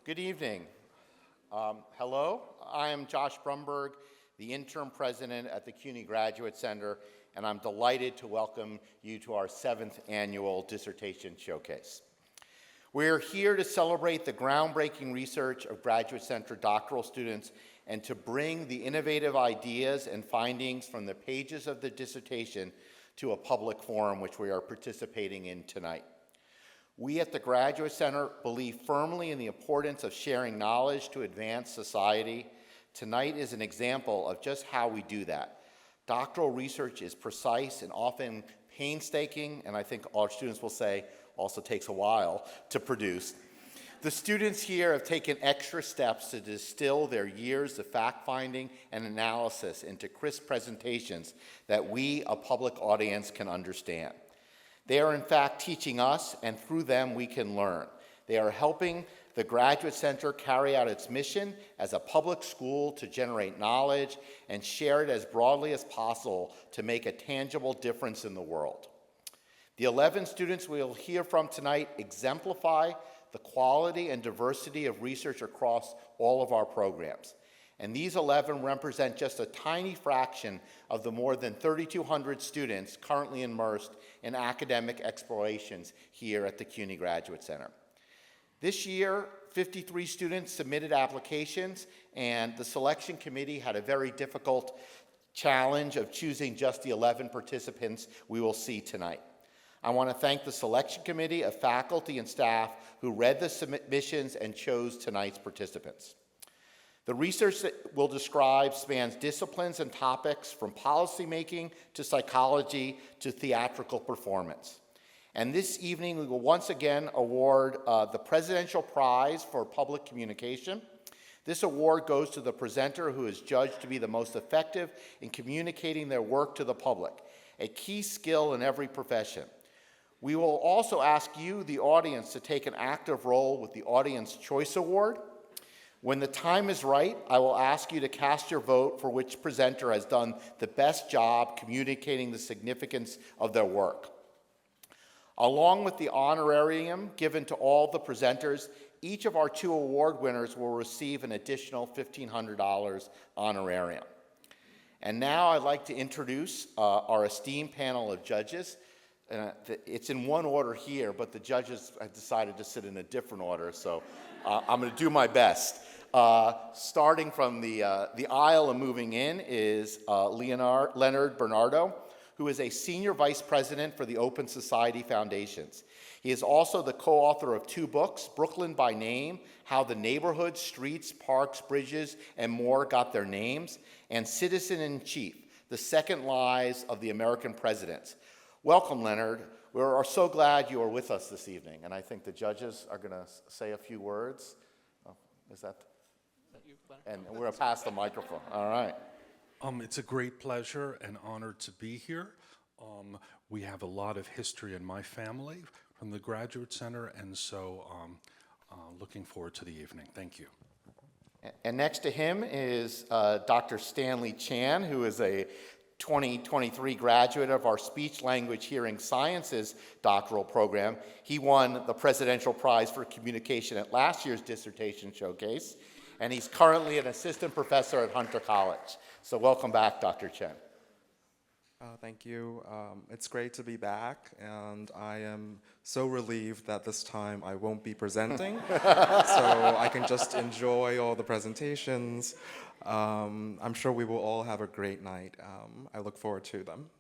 Good evening. Hello, I am Josh Brumberg, the interim president at the CUNY Graduate Center, and I'm delighted to welcome you to our 7th annual Dissertation Showcase. We're here to celebrate the groundbreaking research of Graduate Center doctoral students and to bring the innovative ideas and findings from the pages of the dissertation to a public forum, which we are participating in tonight. We at the Graduate Center believe firmly in the importance of sharing knowledge to advance society. Tonight is an example of just how we do that. Doctoral research is precise and often painstaking, and I think our students will say also takes a while to produce. The students here have taken extra steps to distill their years of fact-finding and analysis into crisp presentations that we, a public audience, can understand. They are in fact teaching us, and through them we can learn. They are helping the Graduate Center carry out its mission as a public school to generate knowledge and share it as broadly as possible to make a tangible difference in the world. The 11 students we will hear from tonight exemplify the quality and diversity of research across all of our programs. And these 11 represent just a tiny fraction of the more than 3,200 students currently immersed in academic explorations here at the CUNY Graduate Center. This year, 53 students submitted applications, and the selection committee had a very difficult challenge of choosing just the 11 participants we will see tonight. I want to thank the selection committee of faculty and staff who read the submissions and chose tonight's participants. The research that we'll describe spans disciplines and topics from policymaking to psychology to theatrical performance. And this evening, we will once again award the Presidential Prize for Public Communication. This award goes to the presenter who is judged to be the most effective in communicating their work to the public, a key skill in every profession. We will also ask you, the audience, to take an active role with the Audience Choice Award. When the time is right, I will ask you to cast your vote for which presenter has done the best job communicating the significance of their work. Along with the honorarium given to all the presenters, each of our 2 award winners will receive an additional $1,500 honorarium. And now I'd like to introduce our esteemed panel of judges. It's in one order here, but the judges have decided to sit in a different order, so I'm going to do my best. Starting from the aisle and moving in is Leonard Bernardo, who is a senior vice president for the Open Society Foundations. He is also the co-author of 2 books, Brooklyn by Name, How the Neighborhoods, Streets, Parks, Bridges, and More Got Their Names, and Citizen in Chief, The Second Lives of the American Presidents. Welcome, Leonard. We are so glad you are with us this evening, and I think the judges are going to say a few words. Oh, is that you, Leonard? And we're going to pass the microphone. All right. It's a great pleasure and honor to be here. We have a lot of history in my family from the Graduate Center, and so looking forward to the evening. Thank you. And next to him is Dr. Stanley Chan, who is a 2023 graduate of our Speech Language Hearing Sciences doctoral program. He won the Presidential Prize for Communication at last year's Dissertation Showcase, and he's currently an assistant professor at Hunter College. So welcome back, Dr. Chen. Thank you. It's great to be back, and I am so relieved that this time I won't be presenting, so I can just enjoy all the presentations. I'm sure we will all have a great night. I look forward to them.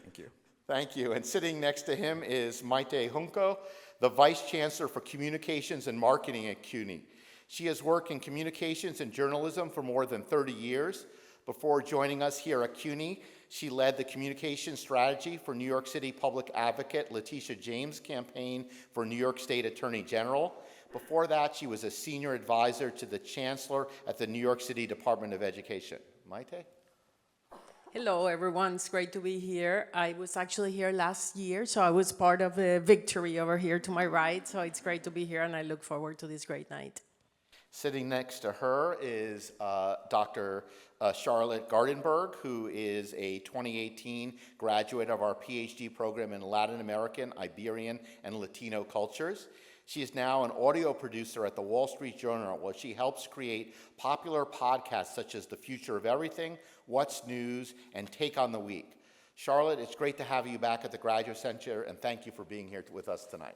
Thank you. Thank you. And sitting next to him is Maite Junco, the Vice Chancellor for Communications and Marketing at CUNY. She has worked in communications and journalism for more than 30 years. Before joining us here at CUNY, she led the communication strategy for New York City Public Advocate Letitia James' campaign for New York State Attorney General. Before that, she was a senior advisor to the Chancellor at the New York City Department of Education. Maite? Hello, everyone. It's great to be here. I was actually here last year, so I was part of the victory over here to my right. So it's great to be here, and I look forward to this great night. Sitting next to her is Dr. Charlotte Gardenberg, who is a 2018 graduate of our PhD program in Latin American, Iberian, and Latino cultures. She is now an audio producer at the Wall Street Journal, where she helps create popular podcasts such as The Future of Everything, What's News, and Take on the Week. Charlotte, it's great to have you back at the Graduate Center, and thank you for being here with us tonight.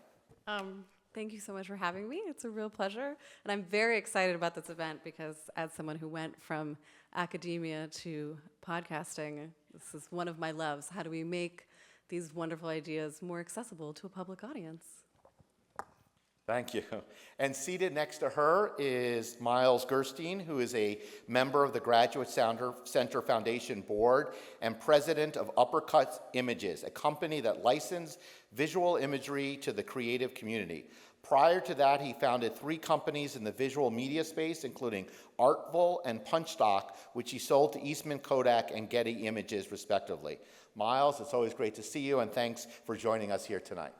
Thank you so much for having me. It's a real pleasure. And I'm very excited about this event because as someone who went from academia to podcasting, this is one of my loves. How do we make these wonderful ideas more accessible to a public audience? Thank you. And seated next to her is Miles Gerstein, who is a member of the Graduate Center Foundation Board and president of Uppercut Images, a company that licensed visual imagery to the creative community. Prior to that, he founded 3 companies in the visual media space, including Artful and Punchstock, which he sold to Eastman Kodak and Getty Images, respectively. Miles, it's always great to see you, and thanks for joining us here tonight.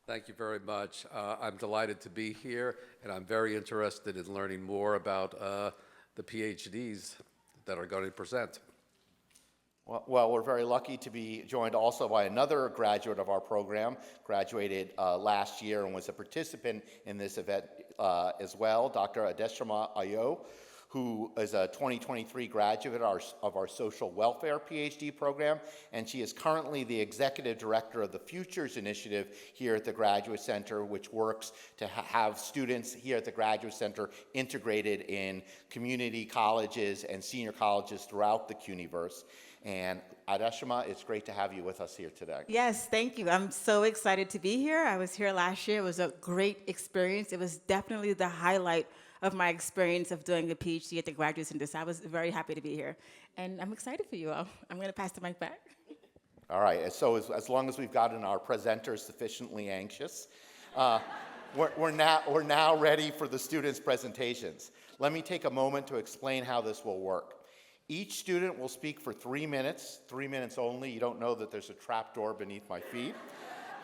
Thank you very much. I'm delighted to be here, and I'm very interested in learning more about the PhDs that are going to present. Well, we're very lucky to be joined also by another graduate of our program, graduated last year and was a participant in this event as well, Dr. Adeshima Ayo, who is a 2023 graduate of our Social Welfare PhD program, and she is currently the Executive Director of the Futures Initiative here at the Graduate Center, which works to have students here at the Graduate Center integrated in community colleges and senior colleges throughout the CUNYverse. And Adeshima, it's great to have you with us here today. Yes, thank you. I'm so excited to be here. I was here last year. It was a great experience. It was definitely the highlight of my experience of doing a PhD at the Graduate Center. So I was very happy to be here. And I'm excited for you all. I'm going to pass the mic back. All right, so as long as we've gotten our presenters sufficiently anxious, we're now ready for the students' presentations. Let me take a moment to explain how this will work. Each student will speak for 3 minutes only. You don't know that there's a trap door beneath my feet.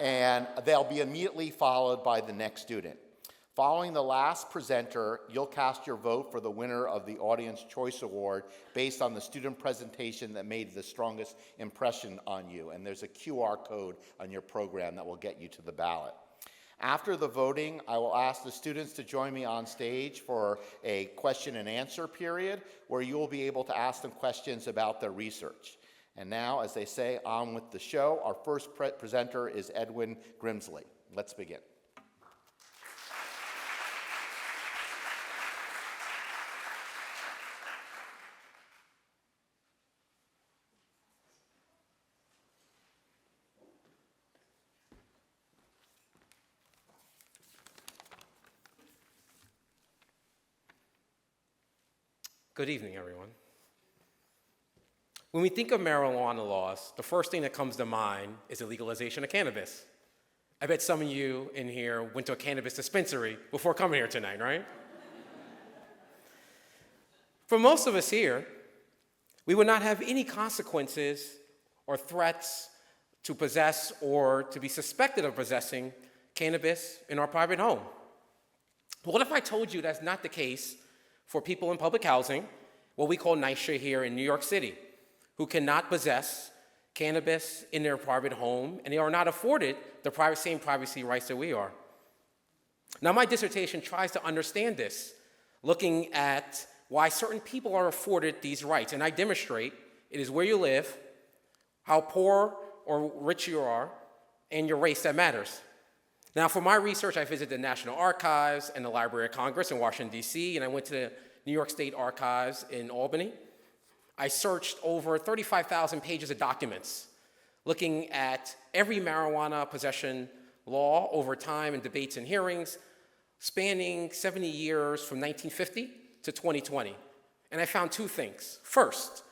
And they'll be immediately followed by the next student. Following the last presenter, you'll cast your vote for the winner of the Audience Choice Award based on the student presentation that made the strongest impression on you. And there's a QR code on your program that will get you to the ballot. After the voting, I will ask the students to join me on stage for a question and answer period where you will be able to ask them questions about their research. And now, as they say, on with the show. Our first presenter is Edwin Grimsley. Let's begin. Good evening, everyone. When we think of marijuana laws, the first thing that comes to mind is the legalization of cannabis. I bet some of you in here went to a cannabis dispensary before coming here tonight, right? For most of us here, we would not have any consequences or threats to possess or to be suspected of possessing cannabis in our private home. But what if I told you that's not the case for people in public housing, what we call NYCHA here in New York City, who cannot possess cannabis in their private home, and they are not afforded the same privacy rights that we are. Now, my dissertation tries to understand this, looking at why certain people are afforded these rights, and I demonstrate it is where you live, how poor or rich you are, and your race that matters. Now, for my research, I visited the National Archives and the Library of Congress in Washington, D.C., and I went to the New York State Archives in Albany. I searched over 35,000 pages of documents, looking at every marijuana possession law over time in debates and hearings, spanning 70 years from 1950 to 2020. And I found 2 things. First,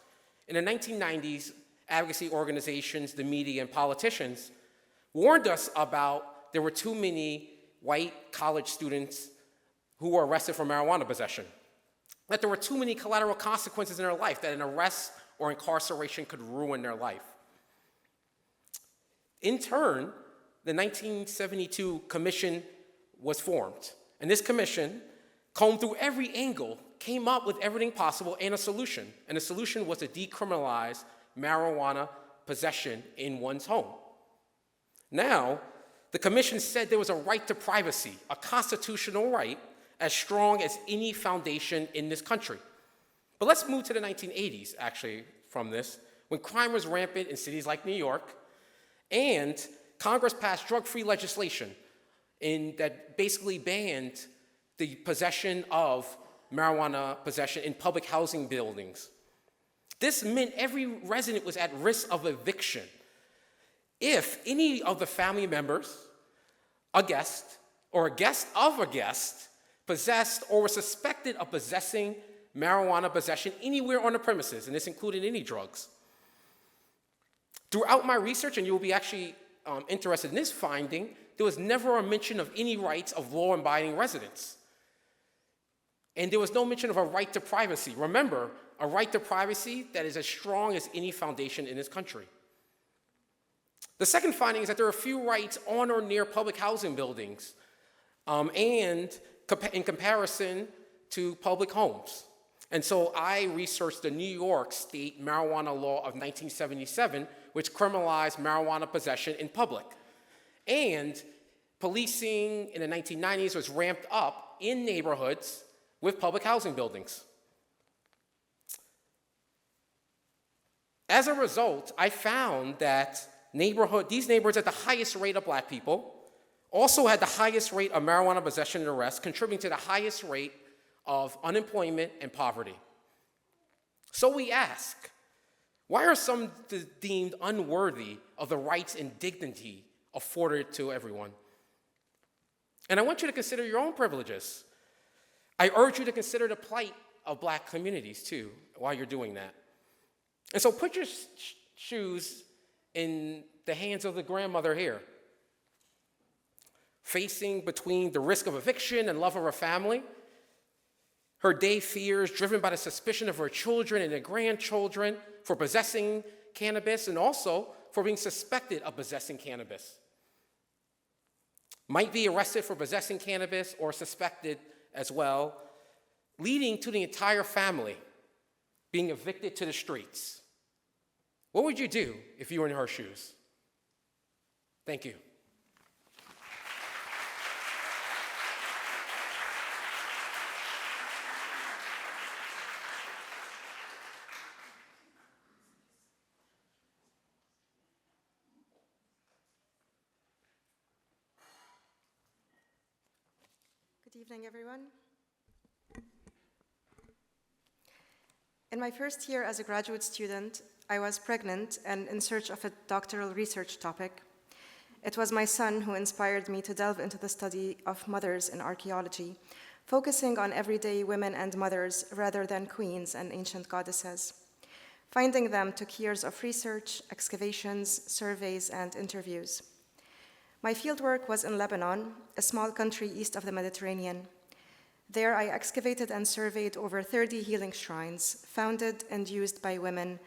in the 1990s, advocacy organizations, the media, and politicians warned us about there were too many white college students who were arrested for marijuana possession, that there were too many collateral consequences in their life, that an arrest or incarceration could ruin their life. In turn, the 1972 commission was formed, and this commission combed through every angle, came up with everything possible and a solution, and the solution was to decriminalize marijuana possession in one's home. Now, the commission said there was a right to privacy, a constitutional right as strong as any foundation in this country. But let's move to the 1980s, actually, from this, when crime was rampant in cities like New York, and Congress passed drug-free legislation that basically banned the possession of marijuana possession in public housing buildings. This meant every resident was at risk of eviction if any of the family members, a guest, or a guest of a guest, possessed or was suspected of possessing marijuana possession anywhere on the premises, and this included any drugs. Throughout my research, and you'll be actually interested in this finding, there was never a mention of any rights of law-abiding residents. And there was no mention of a right to privacy. Remember, a right to privacy that is as strong as any foundation in this country. The second finding is that there are few rights on or near public housing buildings, and in comparison to public homes. And so I researched the New York State marijuana law of 1977, which criminalized marijuana possession in public. And policing in the 1990s was ramped up in neighborhoods with public housing buildings. As a result, I found that these neighborhoods at the highest rate of black people also had the highest rate of marijuana possession and arrest, contributing to the highest rate of unemployment and poverty. So we ask, why are some deemed unworthy of the rights and dignity afforded to everyone? And I want you to consider your own privileges. I urge you to consider the plight of black communities too, while you're doing that. And so put your shoes in the hands of the grandmother here, facing between the risk of eviction and love of her family, her day fears driven by the suspicion of her children and their grandchildren for possessing cannabis and also for being suspected of possessing cannabis. Might be arrested for possessing cannabis or suspected as well, leading to the entire family being evicted to the streets. What would you do if you were in her shoes? Thank you. Good evening, everyone. In my first year as a graduate student, I was pregnant and in search of a doctoral research topic. It was my son who inspired me to delve into the study of mothers in archaeology, focusing on everyday women and mothers rather than queens and ancient goddesses. Finding them took years of research, excavations, surveys, and interviews. My fieldwork was in Lebanon, a small country east of the Mediterranean. There, I excavated and surveyed over 30 healing shrines, founded and used by women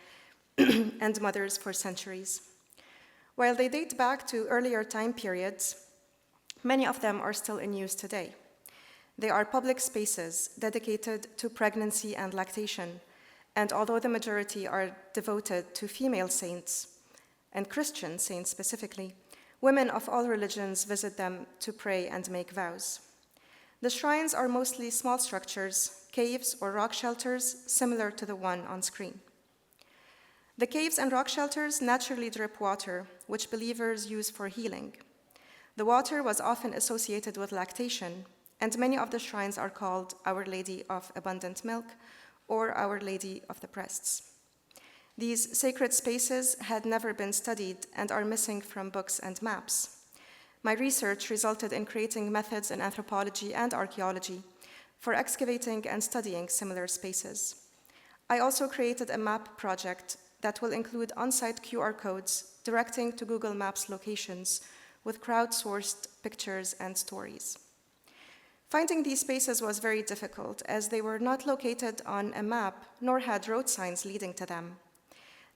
and mothers for centuries. While they date back to earlier time periods, many of them are still in use today. They are public spaces dedicated to pregnancy and lactation, and although the majority are devoted to female saints, and Christian saints specifically, women of all religions visit them to pray and make vows. The shrines are mostly small structures, caves or rock shelters, similar to the one on screen. The caves and rock shelters naturally drip water, which believers use for healing. The water was often associated with lactation, and many of the shrines are called Our Lady of Abundant Milk or Our Lady of the Breasts. These sacred spaces had never been studied and are missing from books and maps. My research resulted in creating methods in anthropology and archaeology for excavating and studying similar spaces. I also created a map project that will include on-site QR codes directing to Google Maps locations with crowdsourced pictures and stories. Finding these spaces was very difficult as they were not located on a map nor had road signs leading to them.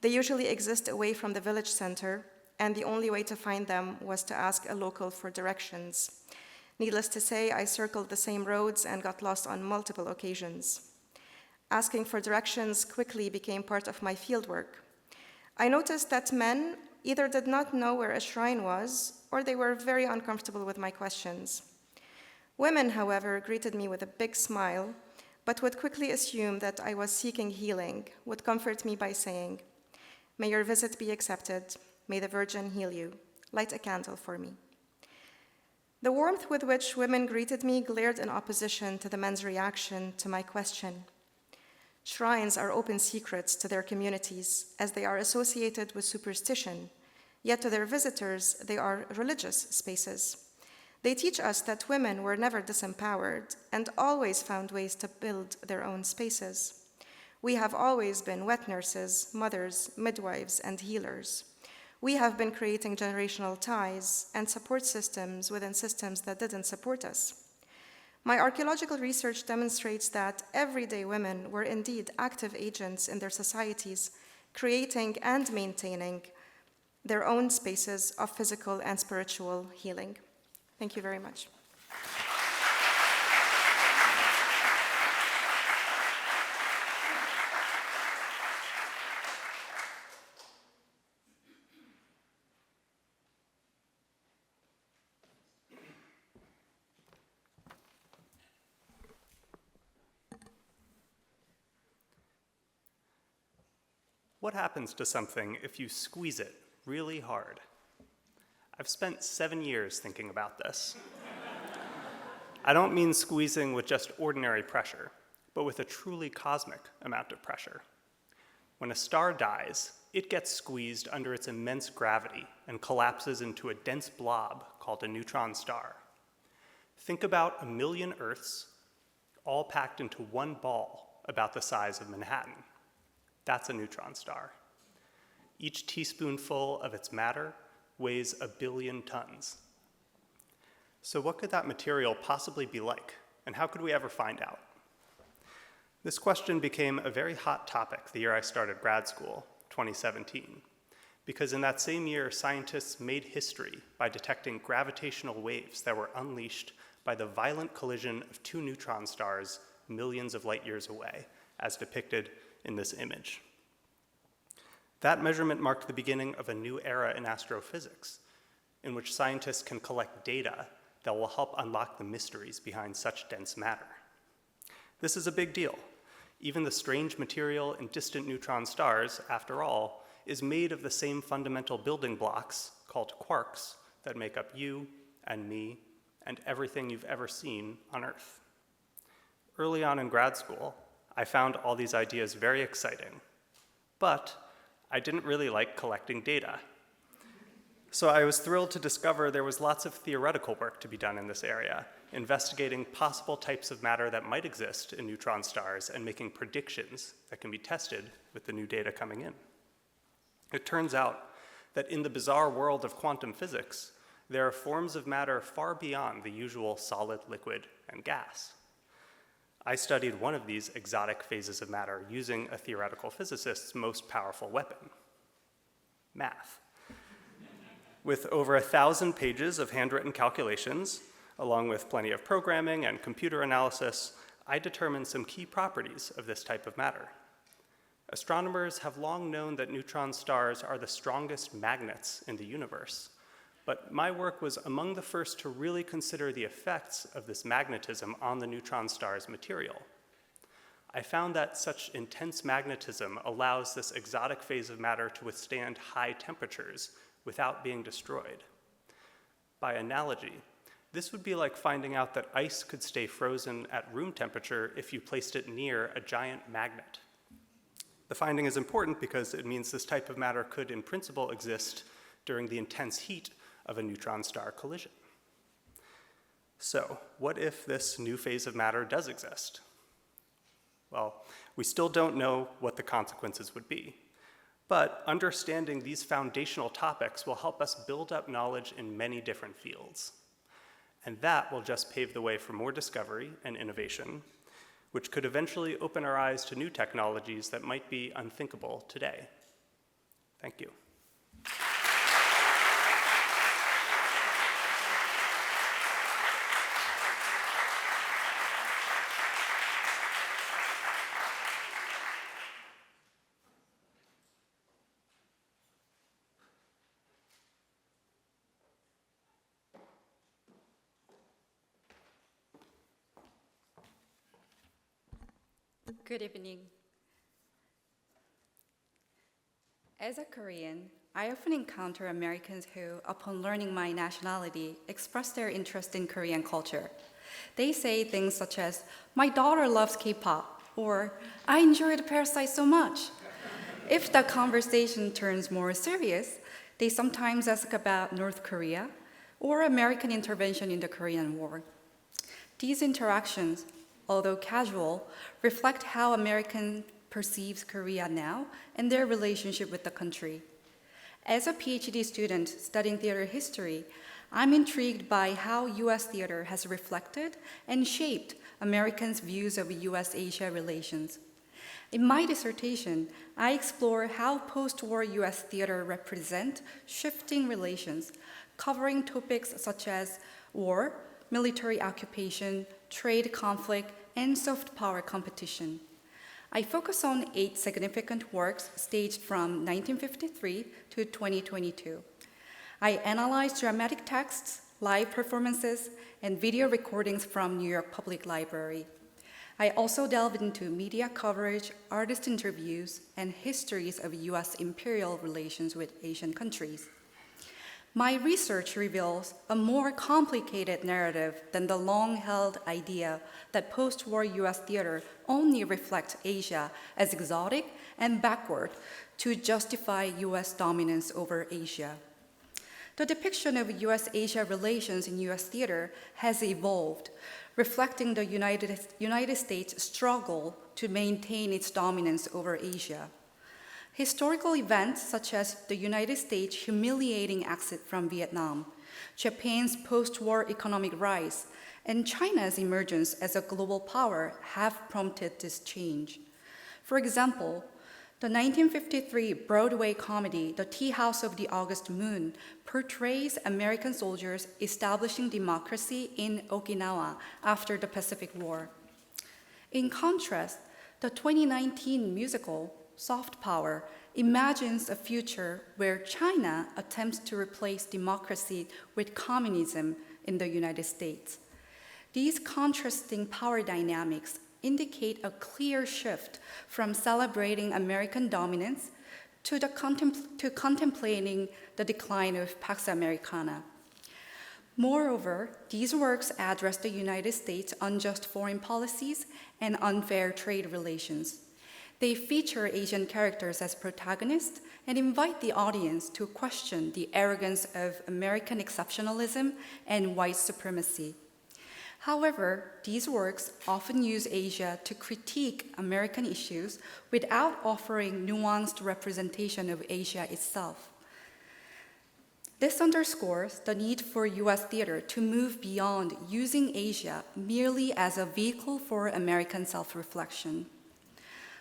They usually exist away from the village center, and the only way to find them was to ask a local for directions. Needless to say, I circled the same roads and got lost on multiple occasions. Asking for directions quickly became part of my fieldwork. I noticed that men either did not know where a shrine was or they were very uncomfortable with my questions. Women, however, greeted me with a big smile, but would quickly assume that I was seeking healing, would comfort me by saying, "May your visit be accepted. May the Virgin heal you. Light a candle for me." The warmth with which women greeted me glared in opposition to the men's reaction to my question. Shrines are open secrets to their communities, as they are associated with superstition, yet to their visitors, they are religious spaces. They teach us that women were never disempowered and always found ways to build their own spaces. We have always been wet nurses, mothers, midwives, and healers. We have been creating generational ties and support systems within systems that didn't support us. My archaeological research demonstrates that everyday women were indeed active agents in their societies, creating and maintaining their own spaces of physical and spiritual healing. Thank you very much. What happens to something if you squeeze it really hard? I've spent 7 years thinking about this. I don't mean squeezing with just ordinary pressure, but with a truly cosmic amount of pressure. When a star dies, it gets squeezed under its immense gravity and collapses into a dense blob called a neutron star. Think about 1 million Earths, all packed into one ball about the size of Manhattan. That's a neutron star. Each teaspoonful of its matter weighs 1 billion tons. So what could that material possibly be like, and how could we ever find out? This question became a very hot topic the year I started grad school, 2017, because in that same year, scientists made history by detecting gravitational waves that were unleashed by the violent collision of 2 neutron stars millions of light years away, as depicted in this image. That measurement marked the beginning of a new era in astrophysics, in which scientists can collect data that will help unlock the mysteries behind such dense matter. This is a big deal. Even the strange material in distant neutron stars, after all, is made of the same fundamental building blocks, called quarks, that make up you and me and everything you've ever seen on Earth. Early on in grad school, I found all these ideas very exciting, but I didn't really like collecting data. So I was thrilled to discover there was lots of theoretical work to be done in this area, investigating possible types of matter that might exist in neutron stars and making predictions that can be tested with the new data coming in. It turns out that in the bizarre world of quantum physics, there are forms of matter far beyond the usual solid, liquid, and gas. I studied one of these exotic phases of matter using a theoretical physicist's most powerful weapon, math. With over 1,000 pages of handwritten calculations, along with plenty of programming and computer analysis, I determined some key properties of this type of matter. Astronomers have long known that neutron stars are the strongest magnets in the universe, but my work was among the first to really consider the effects of this magnetism on the neutron star's material. I found that such intense magnetism allows this exotic phase of matter to withstand high temperatures without being destroyed. By analogy, this would be like finding out that ice could stay frozen at room temperature if you placed it near a giant magnet. The finding is important because it means this type of matter could, in principle, exist during the intense heat of a neutron star collision. So, what if this new phase of matter does exist? Well, we still don't know what the consequences would be, but understanding these foundational topics will help us build up knowledge in many different fields. And that will just pave the way for more discovery and innovation, which could eventually open our eyes to new technologies that might be unthinkable today. Thank you. Good evening. As a Korean, I often encounter Americans who, upon learning my nationality, express their interest in Korean culture. They say things such as, "My daughter loves K-pop," or "I enjoyed Parasite so much." If the conversation turns more serious, they sometimes ask about North Korea or American intervention in the Korean War. These interactions, although casual, reflect how American perceives Korea now and their relationship with the country. As a PhD student studying theater history, I'm intrigued by how U.S. theater has reflected and shaped Americans' views of U.S.-Asia relations. In my dissertation, I explore how post-war U.S. theater represent shifting relations, covering topics such as war, military occupation, trade conflict, and soft power competition. I focus on 8 significant works staged from 1953 to 2022. I analyze dramatic texts, live performances, and video recordings from New York Public Library. I also delve into media coverage, artist interviews, and histories of U.S. imperial relations with Asian countries. My research reveals a more complicated narrative than the long-held idea that post-war U.S. theater only reflects Asia as exotic and backward to justify U.S. dominance over Asia. The depiction of U.S.-Asia relations in U.S. theater has evolved, reflecting the United States' struggle to maintain its dominance over Asia. Historical events such as the United States' humiliating exit from Vietnam, Japan's post-war economic rise, and China's emergence as a global power have prompted this change. For example, the 1953 Broadway comedy, The Tea House of the August Moon, portrays American soldiers establishing democracy in Okinawa after the Pacific War. In contrast, the 2019 musical, Soft Power, imagines a future where China attempts to replace democracy with communism in the United States. These contrasting power dynamics indicate a clear shift from celebrating American dominance to contemplating the decline of Pax Americana. Moreover, these works address the United States' unjust foreign policies and unfair trade relations. They feature Asian characters as protagonists and invite the audience to question the arrogance of American exceptionalism and white supremacy. However, these works often use Asia to critique American issues without offering nuanced representation of Asia itself. This underscores the need for U.S. theater to move beyond using Asia merely as a vehicle for American self-reflection.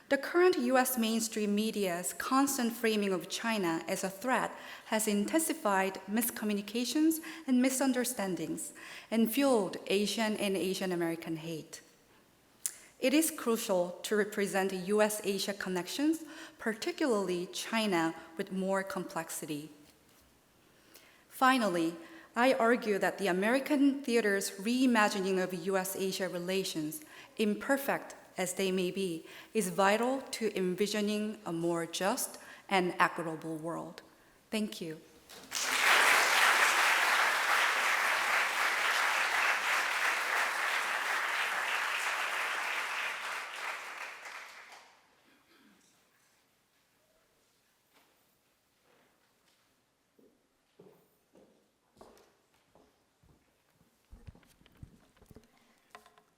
The current U.S. mainstream media's constant framing of China as a threat has intensified miscommunications and misunderstandings and fueled Asian and Asian American hate. It is crucial to represent U.S.-Asia connections, particularly China, with more complexity. Finally, I argue that the American theater's reimagining of U.S.-Asia relations, imperfect as they may be, is vital to envisioning a more just and equitable world. Thank you.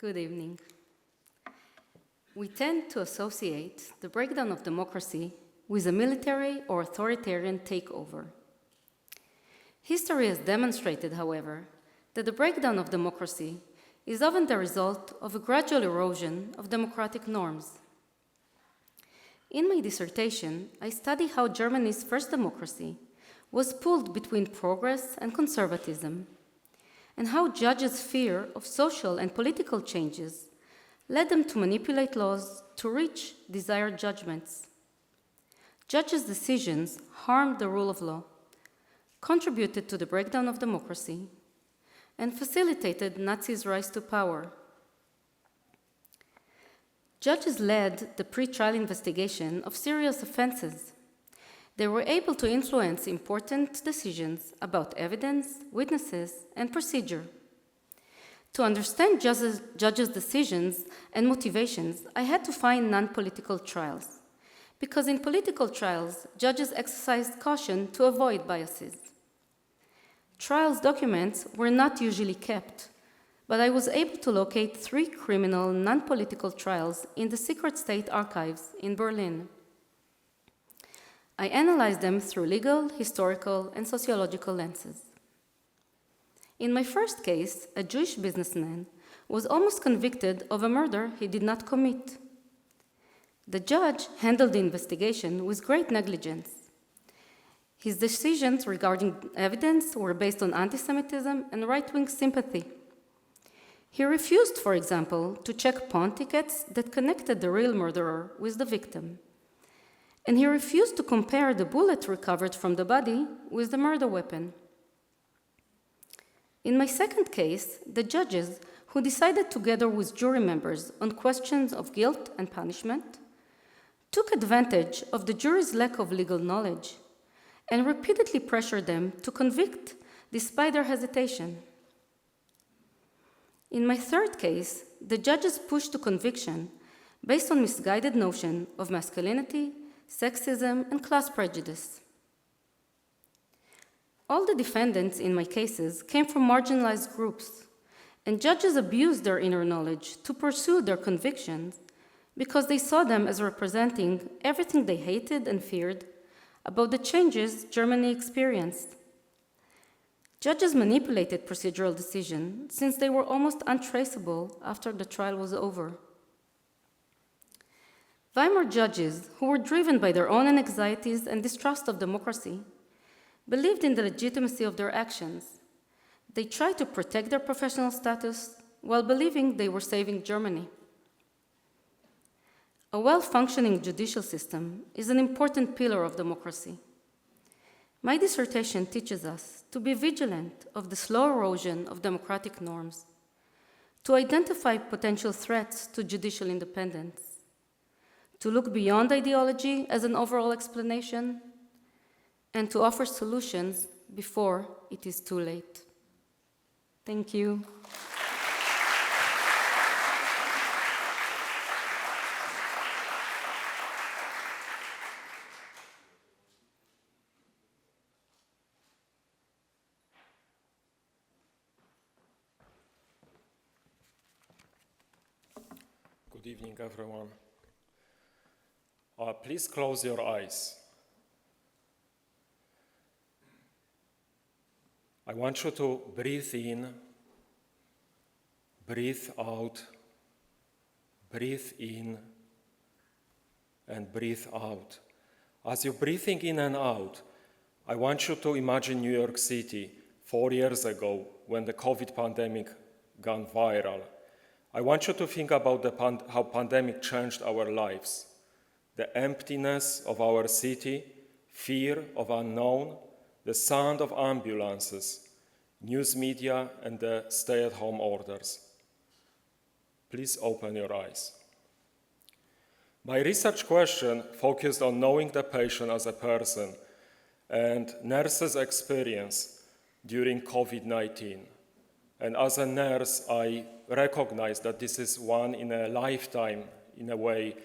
Good evening. We tend to associate the breakdown of democracy with a military or authoritarian takeover. History has demonstrated, however, that the breakdown of democracy is often the result of a gradual erosion of democratic norms. In my dissertation, I study how Germany's first democracy was pulled between progress and conservatism, and how judges' fear of social and political changes led them to manipulate laws to reach desired judgments. Judges' decisions harmed the rule of law, contributed to the breakdown of democracy, and facilitated Nazis' rise to power. Judges led the pre-trial investigation of serious offenses. They were able to influence important decisions about evidence, witnesses, and procedure. To understand judges' decisions and motivations, I had to find non-political trials, because in political trials, judges exercised caution to avoid biases. Trials documents were not usually kept, but I was able to locate 3 criminal non-political trials in the secret state archives in Berlin. I analyzed them through legal, historical, and sociological lenses. In my first case, a Jewish businessman was almost convicted of a murder he did not commit. The judge handled the investigation with great negligence. His decisions regarding evidence were based on anti-Semitism and right-wing sympathy. He refused, for example, to check pawn tickets that connected the real murderer with the victim. And he refused to compare the bullet recovered from the body with the murder weapon. In my second case, the judges, who decided together with jury members on questions of guilt and punishment, took advantage of the jury's lack of legal knowledge and repeatedly pressured them to convict despite their hesitation. In my third case, the judges pushed to conviction based on misguided notion of masculinity, sexism, and class prejudice. All the defendants in my cases came from marginalized groups, and judges abused their inner knowledge to pursue their convictions because they saw them as representing everything they hated and feared about the changes Germany experienced. Judges manipulated procedural decisions since they were almost untraceable after the trial was over. Weimar judges, who were driven by their own anxieties and distrust of democracy, believed in the legitimacy of their actions. They tried to protect their professional status while believing they were saving Germany. A well-functioning judicial system is an important pillar of democracy. My dissertation teaches us to be vigilant of the slow erosion of democratic norms, to identify potential threats to judicial independence, to look beyond ideology as an overall explanation, and to offer solutions before it is too late. Thank you. Good evening, everyone. Please close your eyes. I want you to breathe in, breathe out, breathe in, and breathe out. As you're breathing in and out, I want you to imagine New York City 4 years ago when the COVID pandemic gone viral. I want you to think about how pandemic changed our lives. The emptiness of our city, fear of unknown, the sound of ambulances, news media, and the stay-at-home orders. Please open your eyes. My research question focused on knowing the patient as a person and nurses' experience during COVID-19. And as a nurse, I recognize that this is one in a lifetime, in a way,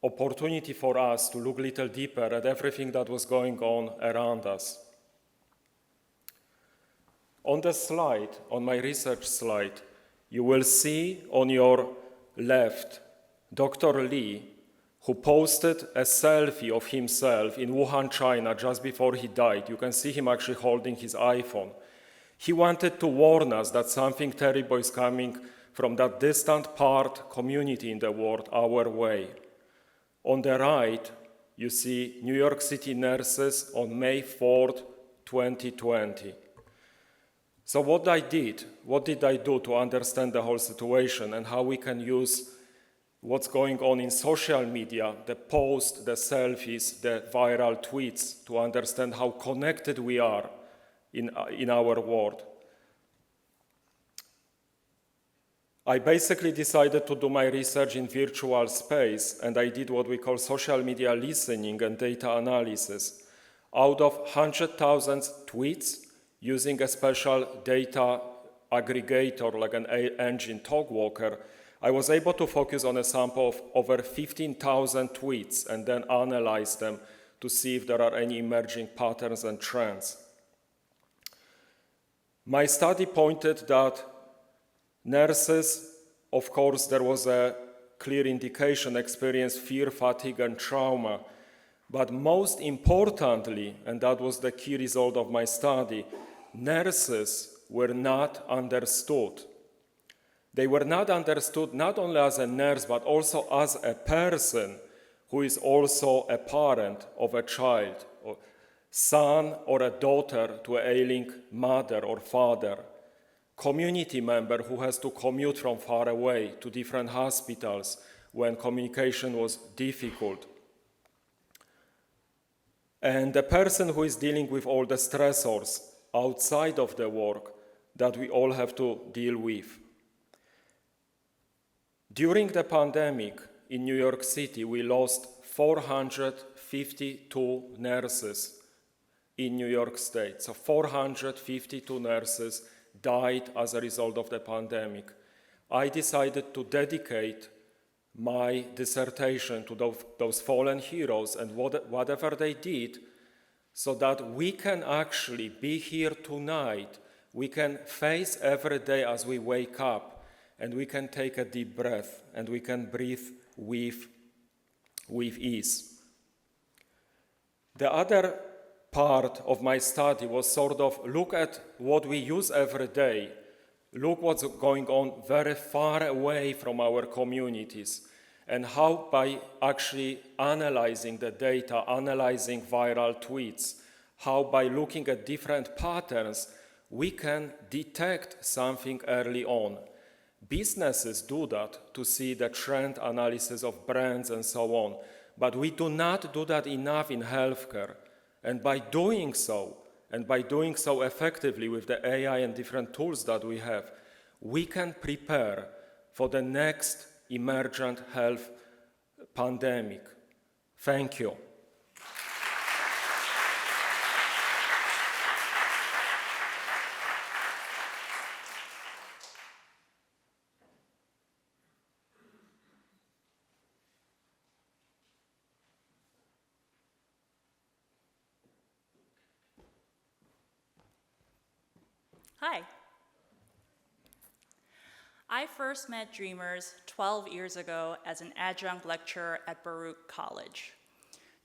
opportunity for us to look a little deeper at everything that was going on around us. On the slide, on my research slide, you will see on your left Dr. Lee, who posted a selfie of himself in Wuhan, China, just before he died. You can see him actually holding his iPhone. He wanted to warn us that something terrible is coming from that distant part community in the world our way. On the right, you see New York City nurses on May 4th, 2020. So what did I do to understand the whole situation and how we can use what's going on in social media, the posts, the selfies, the viral tweets, to understand how connected we are in our world. I basically decided to do my research in virtual space, and I did what we call social media listening and data analysis. Out of 100,000 tweets, using a special data aggregator like an engine Talkwalker, I was able to focus on a sample of over 15,000 tweets and then analyze them to see if there are any emerging patterns and trends. My study pointed that nurses, of course, there was a clear indication, experienced fear, fatigue, and trauma. But most importantly, and that was the key result of my study, nurses were not understood. They were not understood not only as a nurse, but also as a person who is also a parent of a child, or son or a daughter to an ailing mother or father, community member who has to commute from far away to different hospitals when communication was difficult, and the person who is dealing with all the stressors outside of the work that we all have to deal with. During the pandemic in New York City, we lost 452 nurses in New York State. So 452 nurses died as a result of the pandemic. I decided to dedicate my dissertation to those fallen heroes and whatever they did, so that we can actually be here tonight, we can face every day as we wake up, and we can take a deep breath, and we can breathe with ease. The other part of my study was sort of look at what we use every day, look what's going on very far away from our communities, and how by actually analyzing the data, analyzing viral tweets, how by looking at different patterns, we can detect something early on. Businesses do that to see the trend analysis of brands and so on, but we do not do that enough in healthcare. And by doing so effectively with the AI and different tools that we have, we can prepare for the next emergent health pandemic. Thank you. Hi. I first met Dreamers 12 years ago as an adjunct lecturer at Baruch College.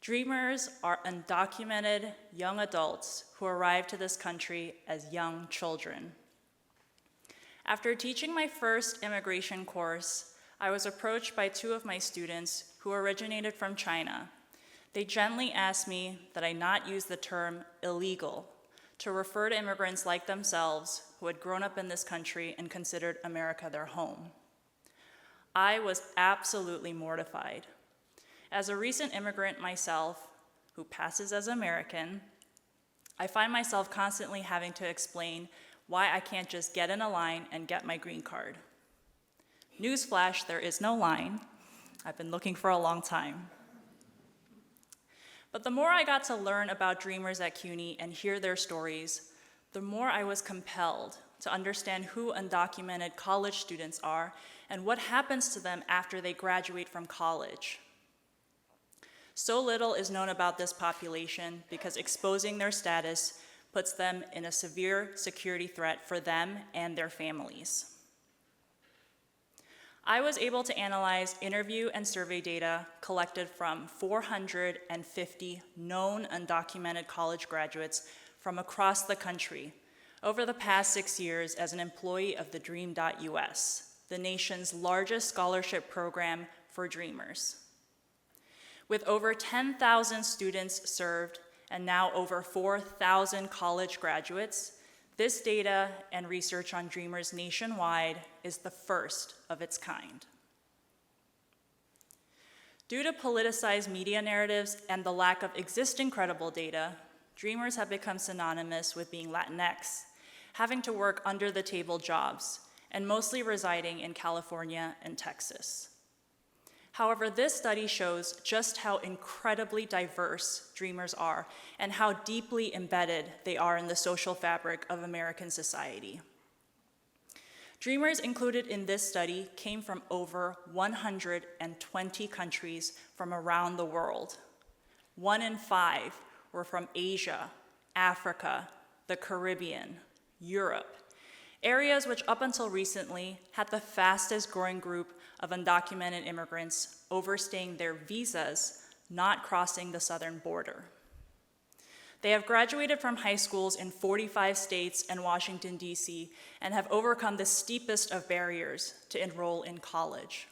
Dreamers are undocumented young adults who arrived to this country as young children. After teaching my first immigration course, I was approached by two of my students who originated from China. They gently asked me that I not use the term illegal to refer to immigrants like themselves who had grown up in this country and considered America their home. I was absolutely mortified. As a recent immigrant myself, who passes as American, I find myself constantly having to explain why I can't just get in a line and get my green card. Newsflash, there is no line. I've been looking for a long time. But the more I got to learn about Dreamers at CUNY and hear their stories, the more I was compelled to understand who undocumented college students are and what happens to them after they graduate from college. So little is known about this population because exposing their status puts them in a severe security threat for them and their families. I was able to analyze interview and survey data collected from 450 known undocumented college graduates from across the country over the past 6 years as an employee of the Dream.US, the nation's largest scholarship program for Dreamers. With over 10,000 students served and now over 4,000 college graduates, this data and research on Dreamers nationwide is the first of its kind. Due to politicized media narratives and the lack of existing credible data, Dreamers have become synonymous with being Latinx, having to work under-the-table jobs, and mostly residing in California and Texas. However, this study shows just how incredibly diverse dreamers are and how deeply embedded they are in the social fabric of American society. Dreamers included in this study came from over 120 countries from around the world. 1 in 5 were from Asia, Africa, the Caribbean, Europe, areas which up until recently had the fastest growing group of undocumented immigrants overstaying their visas, not crossing the southern border. They have graduated from high schools in 45 states and Washington, D.C., and have overcome the steepest of barriers to enroll in college.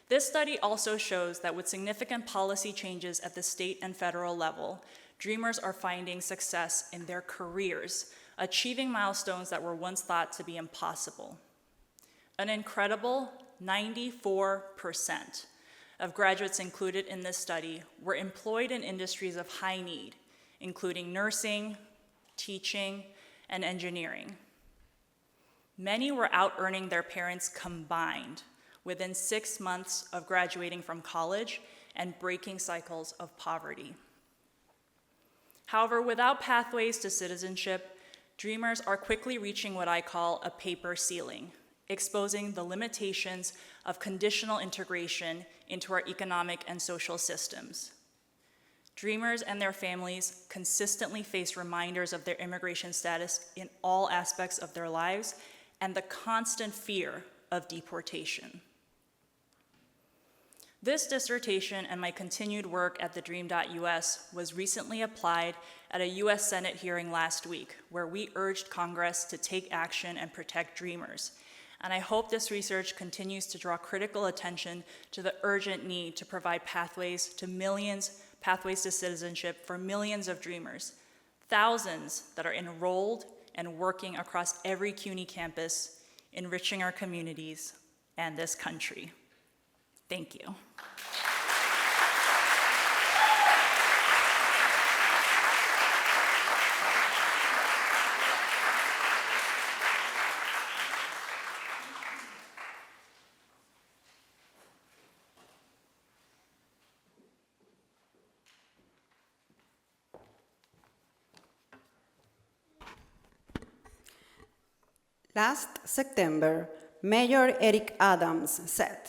This study also shows that with significant policy changes at the state and federal level, dreamers are finding success in their careers, achieving milestones that were once thought to be impossible. An incredible 94% of graduates included in this study were employed in industries of high need, including nursing, teaching, and engineering. Many were out earning their parents combined within 6 months of graduating from college and breaking cycles of poverty. However, without pathways to citizenship, dreamers are quickly reaching what I call a paper ceiling, exposing the limitations of conditional integration into our economic and social systems. Dreamers and their families consistently face reminders of their immigration status in all aspects of their lives and the constant fear of deportation. This dissertation and my continued work at the Dream.us was recently applied at a U.S. Senate hearing last week, where we urged Congress to take action and protect dreamers. And I hope this research continues to draw critical attention to the urgent need to provide pathways to citizenship for millions of dreamers, thousands that are enrolled and working across every CUNY campus, enriching our communities and this country. Thank you. Last September, Mayor Eric Adams said,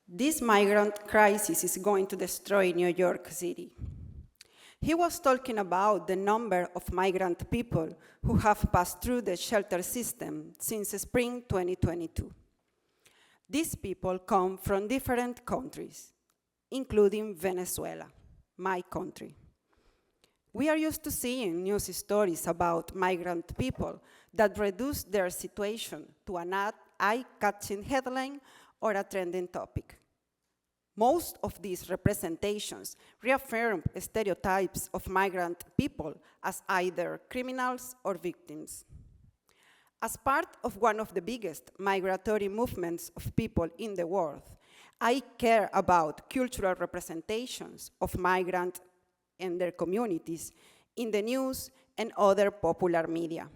"This migrant crisis is going to destroy New York City." He was talking about the number of migrant people who have passed through the shelter system since spring 2022. These people come from different countries, including Venezuela, my country. We are used to seeing news stories about migrant people that reduce their situation to an eye-catching headline or a trending topic. Most of these representations reaffirm stereotypes of migrant people as either criminals or victims. As part of one of the biggest migratory movements of people in the world, I care about cultural representations of migrants and their communities in the news and other popular media.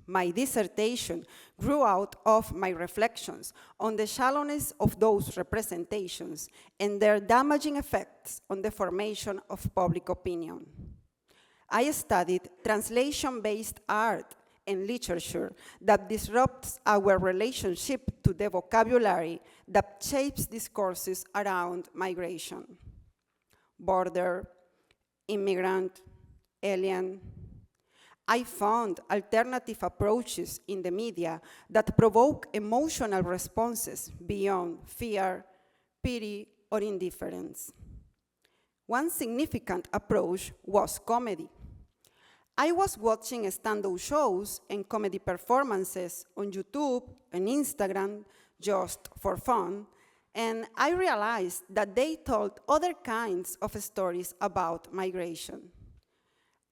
My dissertation grew out of my reflections on the shallowness of those representations and their damaging effects on the formation of public opinion. I studied translation-based art and literature that disrupts our relationship to the vocabulary that shapes discourses around migration. Border, immigrant, alien. I found alternative approaches in the media that provoke emotional responses beyond fear, pity, or indifference. One significant approach was comedy. I was watching stand-up shows and comedy performances on YouTube and Instagram just for fun, and I realized that they told other kinds of stories about migration.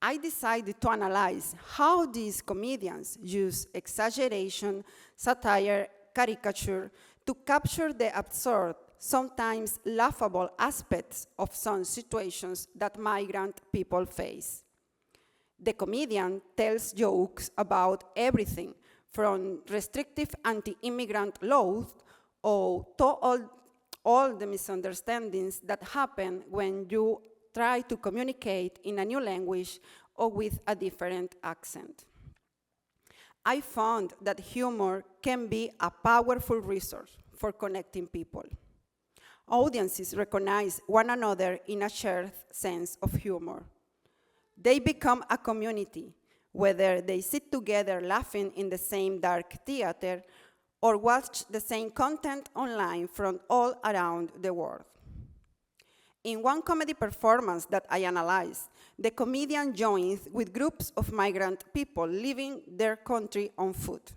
I decided to analyze how these comedians use exaggeration, satire, caricature to capture the absurd, sometimes laughable aspects of some situations that migrant people face. The comedian tells jokes about everything from restrictive anti-immigrant laws or to all the misunderstandings that happen when you try to communicate in a new language or with a different accent. I found that humor can be a powerful resource for connecting people. Audiences recognize one another in a shared sense of humor. They become a community, whether they sit together laughing in the same dark theater or watch the same content online from all around the world. In one comedy performance that I analyzed, the comedian joins with groups of migrant people leaving their country on foot.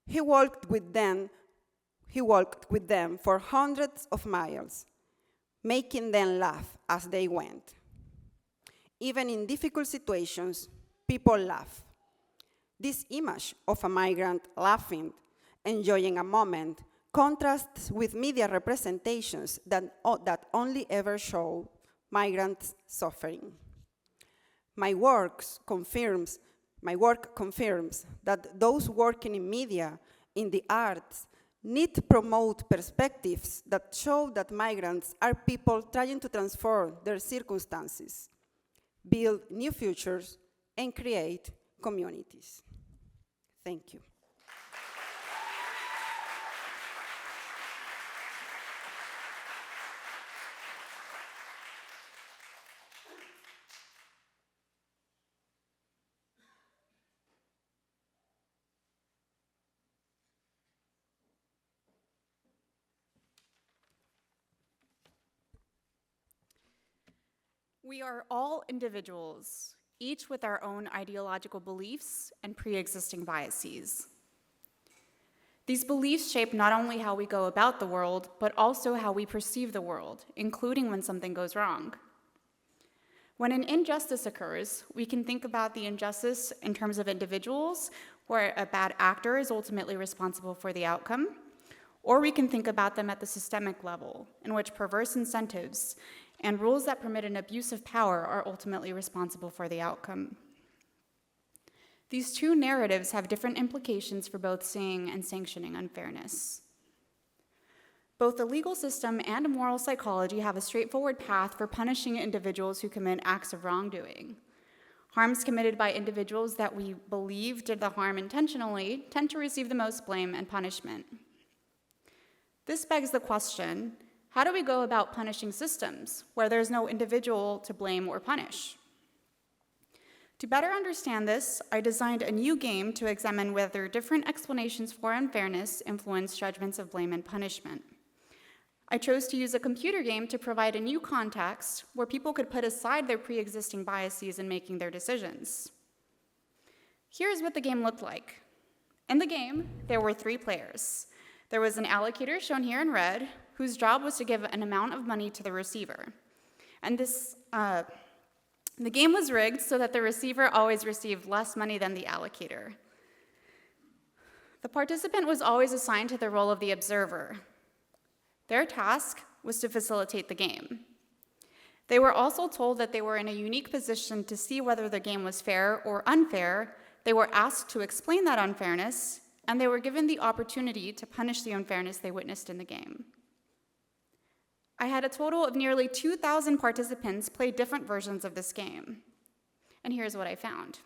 He walked with them for hundreds of miles, making them laugh as they went. Even in difficult situations, people laugh. This image of a migrant laughing, enjoying a moment, contrasts with media representations that only ever show migrants suffering. My work confirms that those working in media, in the arts, need to promote perspectives that show that migrants are people trying to transform their circumstances, build new futures, and create communities. Thank you. We are all individuals, each with our own ideological beliefs and pre-existing biases. These beliefs shape not only how we go about the world, but also how we perceive the world, including when something goes wrong. When an injustice occurs, we can think about the injustice in terms of individuals, where a bad actor is ultimately responsible for the outcome, or we can think about them at the systemic level, in which perverse incentives and rules that permit an abuse of power are ultimately responsible for the outcome. These two narratives have different implications for both seeing and sanctioning unfairness. Both the legal system and moral psychology have a straightforward path for punishing individuals who commit acts of wrongdoing. Harms committed by individuals that we believe did the harm intentionally tend to receive the most blame and punishment. This begs the question, how do we go about punishing systems where there's no individual to blame or punish? To better understand this, I designed a new game to examine whether different explanations for unfairness influence judgments of blame and punishment. I chose to use a computer game to provide a new context where people could put aside their pre-existing biases in making their decisions. Here's what the game looked like. In the game, there were 3 players. There was an allocator, shown here in red, whose job was to give an amount of money to the receiver. And the game was rigged so that the receiver always received less money than the allocator. The participant was always assigned to the role of the observer. Their task was to facilitate the game. They were also told that they were in a unique position to see whether the game was fair or unfair. They were asked to explain that unfairness, and they were given the opportunity to punish the unfairness they witnessed in the game. I had a total of nearly 2,000 participants play different versions of this game. And here's what I found.